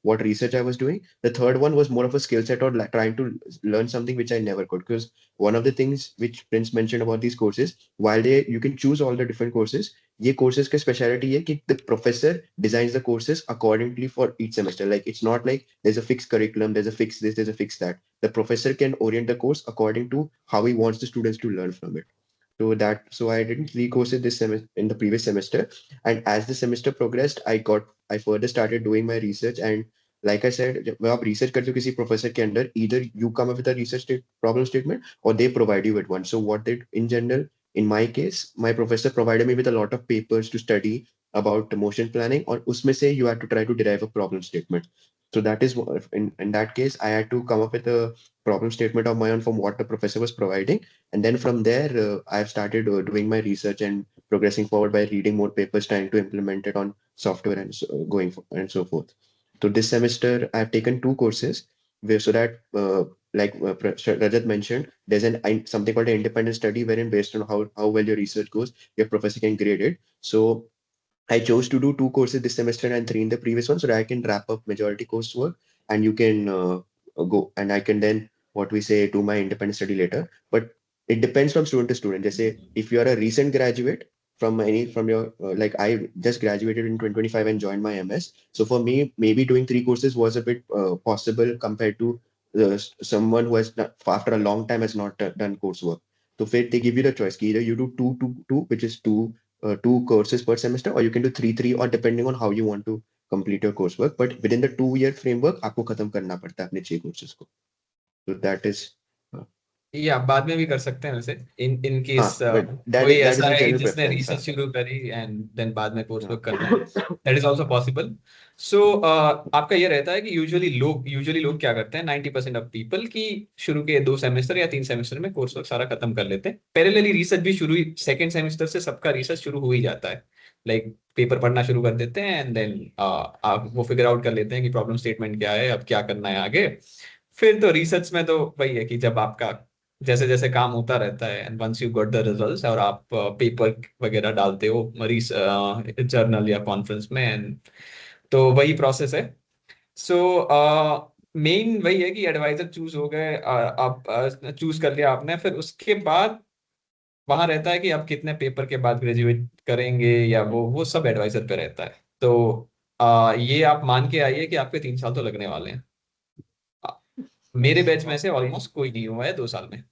what research I was doing, the third one was more of a skill set or trying to learn something which I never could. Because one of the things which Prince mentioned about these courses, while they you can choose all the different courses, ये courses का speciality है कि the professor designs the courses accordingly for each semester. Like it's not like there's a fixed curriculum, there's a fixed this, there's a fixed that. The professor can orient the course according to how he wants the students to learn from it. So I did 3 courses this semester in the previous semester, and as the semester progressed, I further started doing my research. And like I said, जब आप research करते हो किसी professor के under, either you come up with a problem statement or they provide you with one. So what did in general, in my case, my professor provided me with a lot of papers to study about motion planning, और उसमें से you had to try to derive a problem statement. So that is in that case, I had to come up with a problem statement of my own from what the professor was providing, and then from there, I've started doing my research and progressing forward by reading more papers, trying to implement it on software and and so forth. So this semester, I've taken 2 courses where so that, Rajat mentioned, there's something called an independent study wherein based on how well your research goes, your professor can grade it. So I chose to do 2 courses this semester and 3 in the previous one so that I can wrap up majority coursework, and you can go and I can then what we say do my independent study later. But it depends from student to student. Just say if you are a recent graduate from your like I just graduated in 2025 and joined my MS. So for me, maybe doing 3 courses was a bit possible compared to someone who has after a long time has not done coursework. So they give you the choice. Either you do two, which is 2 courses per semester, or you can do three, or depending on how you want to complete your coursework. But within the 2 year framework, आपको खत्म करना पड़ता है अपने 6 courses को. So that is या बाद में भी कर सकते हैं वैसे इन केस but कोई that is ऐसा in है कि general जिसने preference. रिसर्च शुरू करी एंड देन बाद में कोर्स वर्क करना है, दैट इज आल्सो पॉसिबल. सो आपका ये रहता है कि यूजुअली लोग क्या करते हैं, 90% ऑफ पीपल की शुरू के 2 सेमेस्टर या 3 सेमेस्टर में कोर्स वर्क सारा खत्म कर लेते हैं. पैरेलली रिसर्च भी शुरू सेकंड सेमेस्टर से सबका रिसर्च शुरू हो ही जाता है. लाइक पेपर पढ़ना शुरू कर देते हैं एंड देन आप वो फिगर आउट कर लेते हैं कि प्रॉब्लम स्टेटमेंट क्या है, अब क्या करना है आगे. फिर तो रिसर्च में तो वही है कि जब आपका जैसे जैसे काम होता रहता है and once you got the results और आप पेपर वगैरह डालते हो मरीज जर्नल या कॉन्फ्रेंस में, एंड तो वही प्रोसेस है. सो मेन वही है कि एडवाइजर चूज हो गए, आप चूज कर लिया आपने, फिर उसके बाद वहां रहता है कि आप कितने पेपर के बाद ग्रेजुएट करेंगे या वो सब एडवाइजर पे रहता है. तो ये आप मान के आइए कि आपके 3 साल तो लगने वाले हैं. मेरे बैच में से ऑलमोस्ट कोई नहीं हुआ है 2 साल में.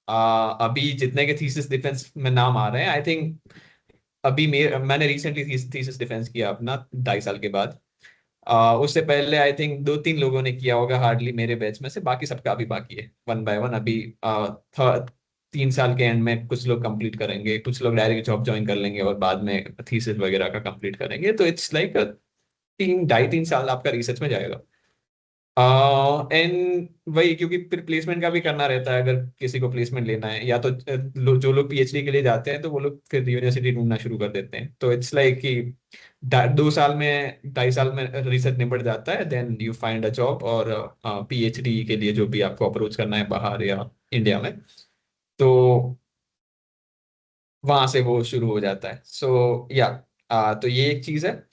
अभी जितने के थीसिस डिफेंस में नाम आ रहे हैं, आई थिंक अभी मैंने रिसेंटली थीसिस डिफेंस किया अपना 2.5 साल के बाद. उससे पहले आई थिंक 2-3 लोगों ने किया होगा हार्डली मेरे बैच में से, बाकी सबका अभी बाकी है वन बाय वन. अभी 3 साल के एंड में कुछ लोग कंप्लीट करेंगे, कुछ लोग डायरेक्ट जॉब ज्वाइन कर लेंगे और बाद में थीसिस वगैरह का कंप्लीट करेंगे. तो इट्स लाइक 2.5-3 साल आपका रिसर्च में जाएगा. एंड वही क्योंकि फिर प्लेसमेंट का भी करना रहता है. अगर किसी को प्लेसमेंट लेना है या तो जो लोग पीएचडी के लिए जाते हैं तो वो लोग फिर यूनिवर्सिटी ढूंढना शुरू कर देते हैं. तो इट्स लाइक कि 2 साल में 2.5 साल में रिसर्च निपट जाता है, then you find a job. और पीएचडी के लिए जो भी आपको अप्रोच करना है बाहर या इंडिया में, तो वहां से वो शुरू हो जाता है. सो या तो ये एक चीज है.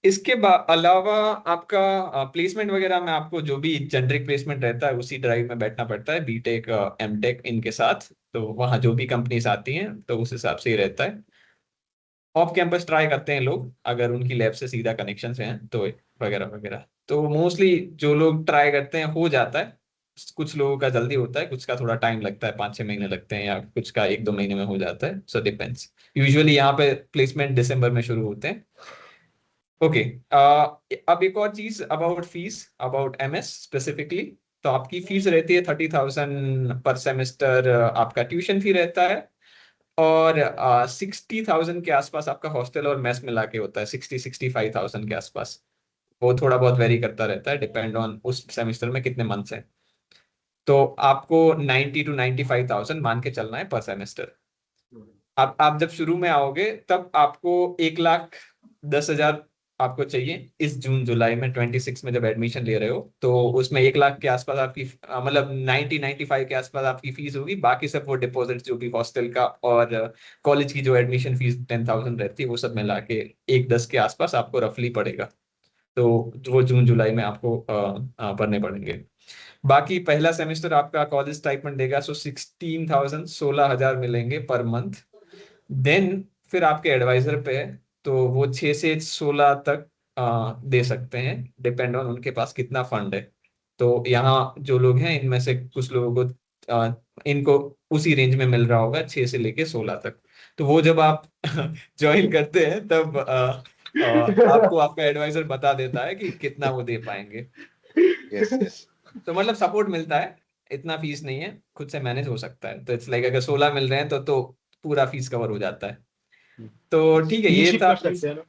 इसके अलावा आपका प्लेसमेंट वगैरह में आपको जो भी जेनरिक प्लेसमेंट रहता है उसी ड्राइव में बैठना पड़ता है, बीटेक एमटेक इनके साथ. तो वहाँ जो भी कंपनीज आती हैं तो उस हिसाब से ही रहता है. ऑफ कैंपस ट्राई करते हैं लोग अगर उनकी लैब से सीधा कनेक्शन हैं तो, वगैरह वगैरह. तो मोस्टली जो लोग ट्राई करते हैं हो जाता है. कुछ लोगों का जल्दी होता है, कुछ का थोड़ा टाइम लगता है, 5-6 महीने लगते हैं, या कुछ का 1-2 महीने में हो जाता है. So depends. यूजुअली यहाँ पे प्लेसमेंट दिसंबर में शुरू होते हैं. ओके अब एक और चीज about fees, about MS specifically. तो आपकी फीस रहती है 30,000 पर सेमेस्टर. आपका ट्यूशन फी रहता है और 60,000 के आसपास आपका हॉस्टल और मेस मिला के होता है. 60-65,000 के आसपास. वो थोड़ा बहुत वेरी करता रहता है डिपेंड ऑन उस सेमेस्टर में कितने मंथ्स हैं. तो आपको 90,000-95,000 मान के चलना है पर सेमेस्टर. आप जब शुरू में आओगे तब आपको 1,10,000 आपको चाहिए इस जून जुलाई में 26 में जब एडमिशन ले रहे हो, तो उसमें 1 लाख के आसपास आपकी मतलब 90-95 के आसपास आपकी फीस होगी। बाकी सब वो डिपॉजिट जो भी हॉस्टल का और कॉलेज की जो एडमिशन फीस 10,000 रहती है वो सब मिला के 1-10 के आसपास आपको रफली पड़ेगा। तो वो जून जुलाई में आपको भरने पड़ेंगे। बाकी पहला सेमेस्टर आपका कॉलेज स्टाइपेंड देगा, सो 16,000 16,000 मिलेंगे पर मंथ। देन फिर आपके एडवाइजर पे है, तो वो 6 से 16 तक दे सकते हैं, डिपेंड ऑन उनके पास कितना फंड है। तो यहाँ जो लोग हैं इनमें से कुछ लोगों को इनको उसी रेंज में मिल रहा होगा, 6 से लेके 16 तक। तो वो जब आप ज्वाइन करते हैं तब आपको आपका एडवाइजर बता देता है कि कितना वो दे पाएंगे। Yes yes. तो मतलब सपोर्ट मिलता है, इतना फीस नहीं है, खुद से मैनेज हो सकता है। तो इट्स लाइक अगर 16 मिल रहे हैं तो पूरा फीस कवर हो जाता है। तो ठीक है, टी ये शिप था कर सकते हैं ना?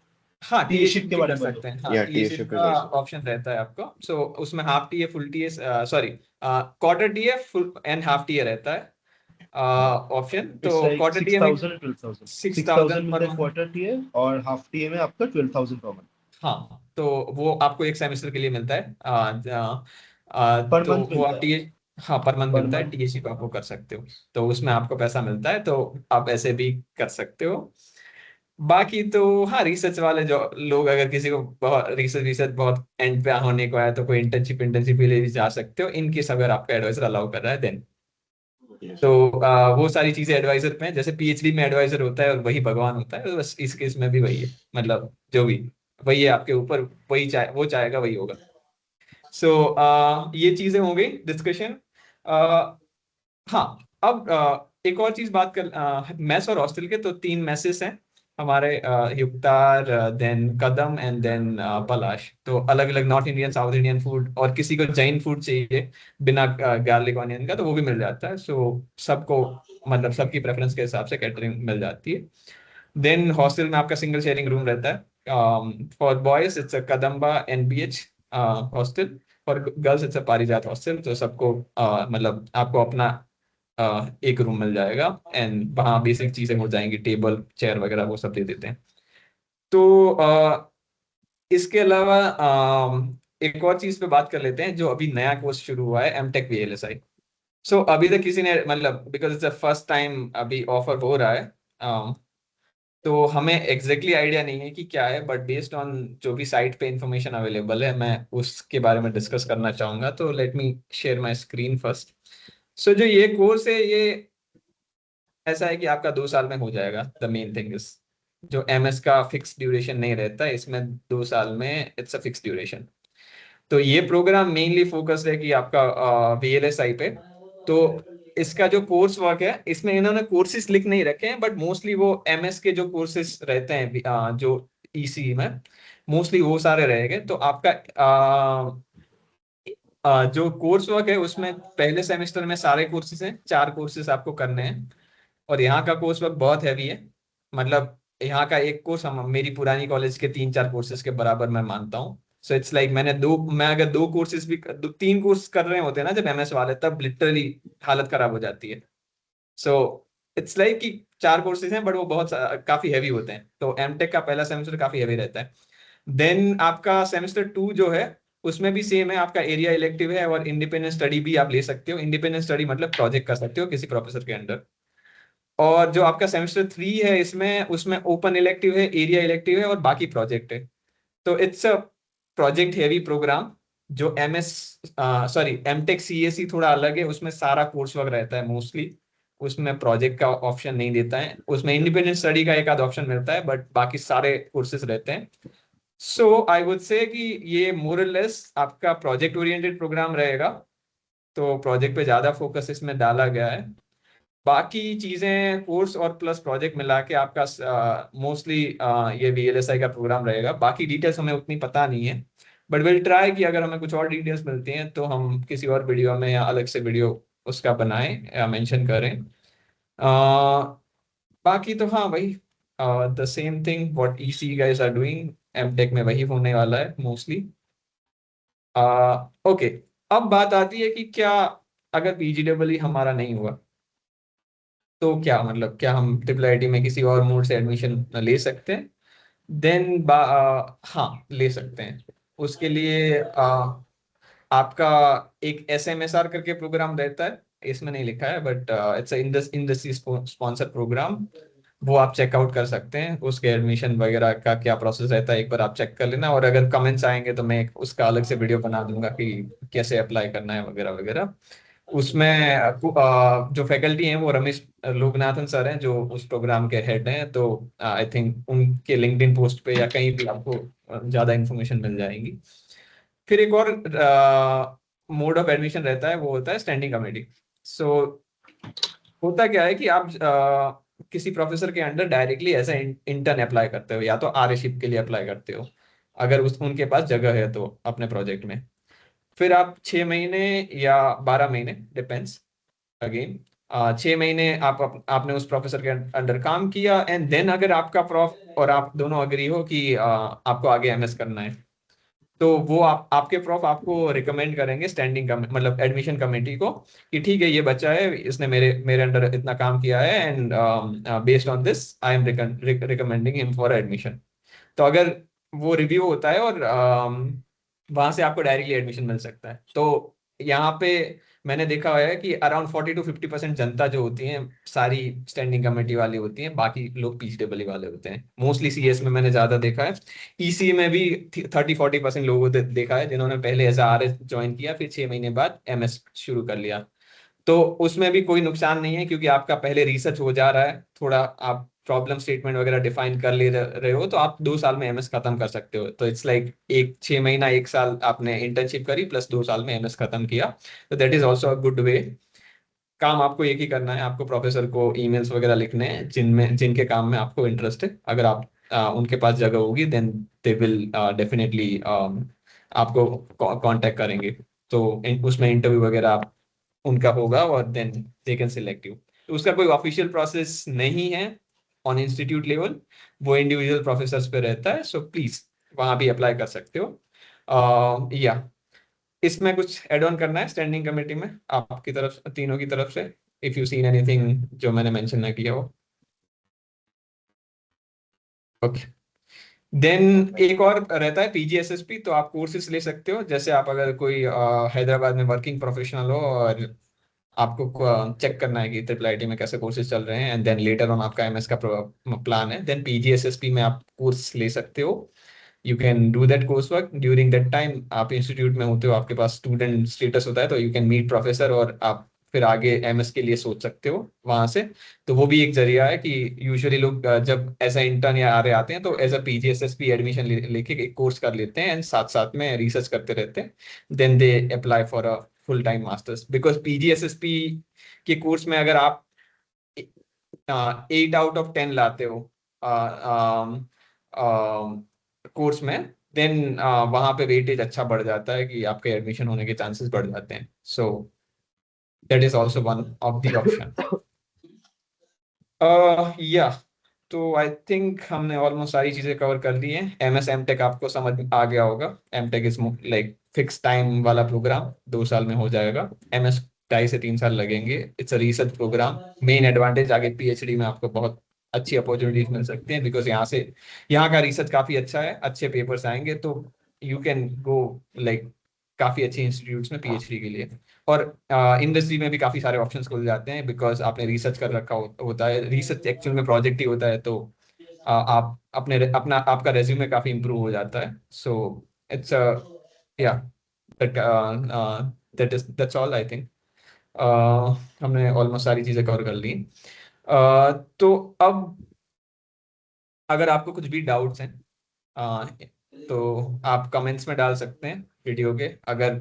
हाँ, टी टीएशिप शिप के भी बारे कर में बोलो। सकते हैं। हाँ, या टीएशिप टीएसयू पे का कर सकते ऑप्शन रहता है आपको। सो उसमें half T A, full T A, sorry quarter T A, full and half T A रहता है ऑप्शन। इट्स तो लाइक क्वार्टर टी ए में 6,000 and 12,000। 6,000 6,000 पर मिलता है मंथ। क्वार्टर टीए, और हाफ टीए में आपका 12,000 पर मंथ। हाँ, तो वो आपको एक सेमेस्टर के लिए मिलता है। पर तो मंथ वो मिलता आप है। टी, हाँ पर मंथ पर मिलता है, मंथ। टीएशिप आप वो कर सकते हो। तो उसमें आपको पैसा मिलता है, तो आप ऐसे भी कर सकते हो। बाकी तो हाँ, रिसर्च वाले जो लोग, अगर किसी को बहुत रिसर्च रिसर्च बहुत एंड पे होने को है, तो कोई इंटर्नशिप इंटर्नशिप के लिए भी जा सकते हो, इनकेस अगर आपका एडवाइजर अलाउ कर रहा है देन। तो वो सारी चीजें एडवाइजर पे हैं। जैसे पीएचडी में एडवाइजर होता है और वही भगवान होता है, तो बस इस केस में भी वही है। मतलब जो भी वही है आपके ऊपर, वही चाहे वो चाहेगा वही होगा। सो ये चीजें हो गई डिस्कशन। हाँ, अब एक और चीज बात कर, मेस और हॉस्टल के तो 3 मैसेस हैं हमारे, युक्तार, देन कदम एंड देन पलाश। तो अलग अलग north Indian, south Indian food, और किसी को जैन फूड चाहिए बिना गार्लिक ऑनियन का, तो वो भी मिल जाता है। सो सबको मतलब सबकी प्रेफरेंस के हिसाब से कैटरिंग मिल जाती है। देन हॉस्टल में आपका सिंगल शेयरिंग रूम रहता है। For boys it's a Kadamba NBH hostel, for girls it's a पारिजात हॉस्टल। तो सबको मतलब आपको अपना एक रूम मिल जाएगा, एंड वहाँ बेसिक चीजें हो जाएंगी, टेबल चेयर वगैरह वो सब दे देते हैं। तो इसके अलावा एक और चीज पे बात कर लेते हैं, जो अभी नया कोर्स शुरू हुआ है, एमटेक वीएलएसआई। सो अभी तक किसी ने मतलब, because it's the first time अभी ऑफर हो रहा है, तो हमें एग्जैक्टली आइडिया नहीं है कि क्या है, बट बेस्ड ऑन जो भी साइट पे इंफॉर्मेशन अवेलेबल है, मैं उसके बारे में डिस्कस करना चाहूंगा। तो let me share my screen first. So जो ये कोर्स है, ये ऐसा है कि आपका 2 साल में हो जाएगा। द मेन थिंग इज, जो एमएस का फिक्स ड्यूरेशन नहीं रहता इसमें, 2 साल में इट्स अ फिक्स ड्यूरेशन। तो ये प्रोग्राम मेनली फोकस है कि आपका वीएलएसआई पे। तो इसका जो कोर्स वर्क है, इसमें इन्होंने कोर्सेज लिख नहीं रखे हैं, बट मोस्टली वो एमएस के जो कोर्सेज रहते हैं जो ईसी में, मोस्टली वो सारे रहेंगे। तो आपका जो कोर्स वर्क है उसमें पहले सेमेस्टर में सारे कोर्सेज हैं, 4 कोर्सेज आपको करने हैं। और यहाँ का कोर्स वर्क बहुत हैवी है। मतलब यहाँ का एक कोर्स हम मेरी पुरानी कॉलेज के 3-4 कोर्सेज के बराबर मैं मानता हूँ। सो इट्स लाइक मैं अगर 2 कोर्सेज भी 3 कोर्स कर रहे होते हैं ना जब एमएस वाले, तब लिटरली हालत खराब हो जाती है। सो इट्स लाइक कि 4 कोर्सेज हैं, बट वो बहुत काफी हैवी होते हैं। तो एमटेक का पहला सेमेस्टर काफी हैवी रहता है। देन आपका सेमेस्टर 2 जो है, उसमें भी सेम है, आपका एरिया इलेक्टिव है, और इंडिपेंडेंट स्टडी भी आप ले सकते हो। इंडिपेंडेंट स्टडी मतलब प्रोजेक्ट कर सकते हो किसी प्रोफेसर के अंडर। और जो आपका सेमेस्टर 3 है, इसमें उसमें ओपन इलेक्टिव है, एरिया इलेक्टिव है, और बाकी प्रोजेक्ट है। तो it's a project heavy program. जो एमएस सॉरी एमटेक सीएसई थोड़ा अलग है, उसमें सारा कोर्स वर्क रहता है मोस्टली, उसमें प्रोजेक्ट का ऑप्शन नहीं देता है। उसमें इंडिपेंडेंट स्टडी का एक आध ऑप्शन मिलता है, बट बाकी सारे कोर्सेज रहते हैं। सो आई वुड से कि ये मोरलेस आपका प्रोजेक्ट ओरिएंटेड प्रोग्राम रहेगा। तो प्रोजेक्ट पे ज्यादा फोकस इसमें डाला गया है। बाकी चीजें कोर्स और प्लस प्रोजेक्ट मिला के आपका मोस्टली ये वीएलएसआई का प्रोग्राम रहेगा। बाकी डिटेल्स हमें उतनी पता नहीं है, बट विल ट्राई कि अगर हमें कुछ और डिटेल्स मिलती हैं तो हम किसी और वीडियो में या अलग से वीडियो उसका बनाएं या मेंशन करें। बाकी तो हाँ वही, the same thing what EC guys are doing, MTech में वही होने वाला है मोस्टली। ओके, अब बात आती है कि क्या अगर पीजीडब्ल्यू हमारा नहीं हुआ, तो क्या मतलब क्या हम ट्रिपल आईटी में किसी और मोड से एडमिशन ले सकते हैं? देन हाँ ले सकते हैं। उसके लिए आपका एक SMSR करके प्रोग्राम रहता है, इसमें नहीं लिखा है but it's industry sponsor program. वो आप चेकआउट कर सकते हैं, उसके एडमिशन वगैरह का क्या प्रोसेस रहता है एक बार आप चेक कर लेना। और अगर कमेंट्स आएंगे तो मैं उसका अलग से वीडियो बना दूंगा कि कैसे अप्लाई करना है वगैरह वगैरह। उसमें जो फैकल्टी हैं वो रमेश लोकनाथन सर हैं जो उस प्रोग्राम के हेड हैं, तो आई थिंक उनके लिंक्डइन पोस्ट पे या कहीं भी आपको ज्यादा इन्फॉर्मेशन मिल जाएगी। फिर एक और मोड ऑफ एडमिशन रहता है, वो होता है स्टैंडिंग कमेटी। सो होता क्या है कि आप किसी प्रोफेसर के under directly as a intern apply करते हो, या तो आरएशिप के लिए अप्लाई करते हो अगर उनके पास जगह है तो अपने प्रोजेक्ट में। फिर आप 6 महीने या 12 महीने, डिपेंड्स अगेन, 6 महीने आपने उस प्रोफेसर के अंडर काम किया, एंड देन अगर आपका प्रोफ और आप दोनों अग्री हो कि आपको आगे एमएस करना है, तो वो आपके प्रॉफ आपको रिकमेंड करेंगे स्टैंडिंग मतलब एडमिशन कमेटी को कि ठीक है ये बच्चा है, इसने मेरे मेरे अंडर इतना काम किया है, and based on this I am recommending him for admission. तो अगर वो रिव्यू होता है और वहां से आपको डायरेक्टली एडमिशन मिल सकता है। तो यहाँ पे मैंने देखा हुआ है कि अराउंड 40 to 50% जनता जो होती है सारी स्टैंडिंग कमेटी वाली होती है, बाकी लोग पीसीडब्ल्यू वाले होते हैं। मोस्टली सीएस में मैंने ज्यादा देखा है, ईसी में भी 30-40% लोगों को देखा है जिन्होंने पहले एज आरएस ज्वाइन किया, फिर 6 महीने बाद एमएस शुरू कर लिया। तो उसमें भी कोई नुकसान नहीं है क्योंकि आपका पहले रिसर्च हो जा रहा है, थोड़ा आप प्रॉब्लम स्टेटमेंट वगैरह डिफाइन कर ले रहे हो, तो आप 2 साल में एमएस खत्म कर सकते हो। तो इट्स लाइक एक 6 महीना 1 साल आपने इंटर्नशिप करी प्लस 2 साल में एमएस खत्म किया। तो that is also a good way. काम आपको एक ही करना है, आपको प्रोफेसर को ईमेल्स वगैरह लिखने हैं जिनके काम में आपको इंटरेस्ट है। अगर आप उनके पास जगह होगी देन दे विल डेफिनेटली आपको कांटेक्ट करेंगे। तो उसमें इंटरव्यू वगैरह उनका होगा और then they can select you. तो उसका कोई ऑफिशियल प्रोसेस नहीं है ऑन इंस्टीट्यूट लेवल, वो इंडिविजुअल प्रोफेसर्स पे रहता है। सो प्लीज वहां भी अप्लाई कर सकते हो। या इसमें कुछ एड ऑन करना है स्टैंडिंग कमेटी में आपकी तरफ, तीनों की तरफ से, इफ यू सीन एनीथिंग जो मैंने मेंशन ना किया हो। ओके। देन एक और रहता है पीजीएसएसपी। तो आप कोर्सेज ले सकते हो, जैसे आप अगर कोई हैदराबाद में वर्किंग प्रोफेशनल हो और आपको चेक करना है कि ट्रिपल आईटी में कैसे कोर्सेज चल रहे हैं, एंड देन लेटर ऑन आपका एमएस का प्लान है, देन पीजीएसएसपी में आप कोर्स ले सकते हो। You can do that course work during that time. आप इंस्टीट्यूट में होते हो, आपके पास स्टूडेंट स्टेटस होता है, तो यू कैन मीट प्रोफेसर और आप फिर आगे एमएस के लिए सोच सकते हो वहां से। तो वो भी एक जरिया है कि यूजुअली लोग जब एज ए इंटर्न या आर आते हैं तो एज अ पीजीएसएसपी एडमिशन लेके एक कोर्स कर लेते हैं, एंड साथ साथ में रिसर्च करते रहते हैं। Then they apply for a full time masters, because PGSSP के कोर्स में अगर आप 8 out of 10 लाते हो कोर्स में, देन वहां पे वेटेज अच्छा बढ़ जाता है कि आपके एडमिशन होने के चांसेस बढ़ जाते हैं। So that is also one of the option. या तो आई थिंक हमने ऑलमोस्ट सारी चीजें कवर कर ली हैं। एमएस एमटेक आपको समझ आ गया होगा। MTech is like fix time वाला प्रोग्राम, 2 साल में हो जाएगा। एमएस 2.5 से 3 साल लगेंगे। It's a research program. Main advantage आगे पीएचडी में आपको बहुत अच्छी अपॉर्चुनिटीज मिल सकती हैं, बिकॉज यहाँ का रिसर्च काफी अच्छा है, अच्छे पेपर्स आएंगे, तो यू कैन गो लाइक काफी अच्छे इंस्टीट्यूट्स में पीएचडी के लिए। और इंडस्ट्री में भी काफी सारे ऑप्शंस खुल जाते हैं, बिकॉज आपने रिसर्च कर रखा होता है। रिसर्च एक्चुअल में प्रोजेक्ट ही होता है, तो आप आपका रेज्यूमे काफी इंप्रूव हो जाता है। सो इट्स या दैट्स ऑल आई थिंक। हमने ऑलमोस्ट सारी चीजें कवर कर ली। तो अब अगर आपको कुछ भी डाउट्स हैं तो आप कमेंट्स में डाल सकते हैं वीडियो के। अगर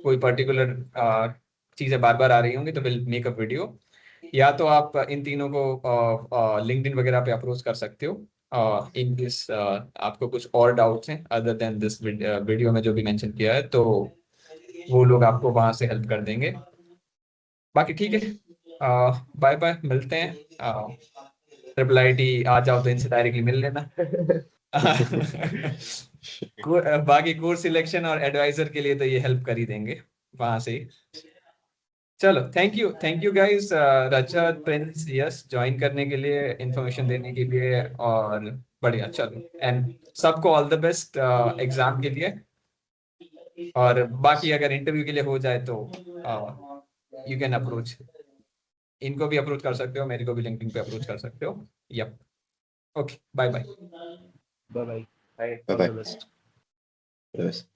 कोई पर्टिकुलर चीज़ें बार बार आ रही होंगी तो विल मेक अ वीडियो, या तो आप इन तीनों को लिंक्डइन वगैरह पे अप्रोच कर सकते हो इन दिस। आपको कुछ और डाउट्स हैं अदर देन दिस वीडियो में जो भी मेंशन किया है, तो वो लोग आपको वहां से हेल्प कर देंगे। बाकी ठीक है, बाय बाय, मिलते हैं। ट्रिपल आईटी आ जाओ तो इनसे डायरेक्टली मिल लेना। बाकी कोर्स सिलेक्शन और एडवाइजर के लिए तो ये हेल्प कर ही देंगे वहां से ही। चलो, thank you guys, Rajat Prince, yes, join करने के लिए, इंफॉर्मेशन देने के लिए, और बढ़िया, चलो, एंड सबको ऑल द बेस्ट एग्जाम के लिए। और बाकी अगर इंटरव्यू के लिए हो जाए तो यू कैन अप्रोच, इनको भी अप्रोच कर सकते हो, मेरे को भी लिंक्डइन पे अप्रोच कर सकते हो। Yup, okay, bye bye. Bye bye, Bye. All bye the best. Bye.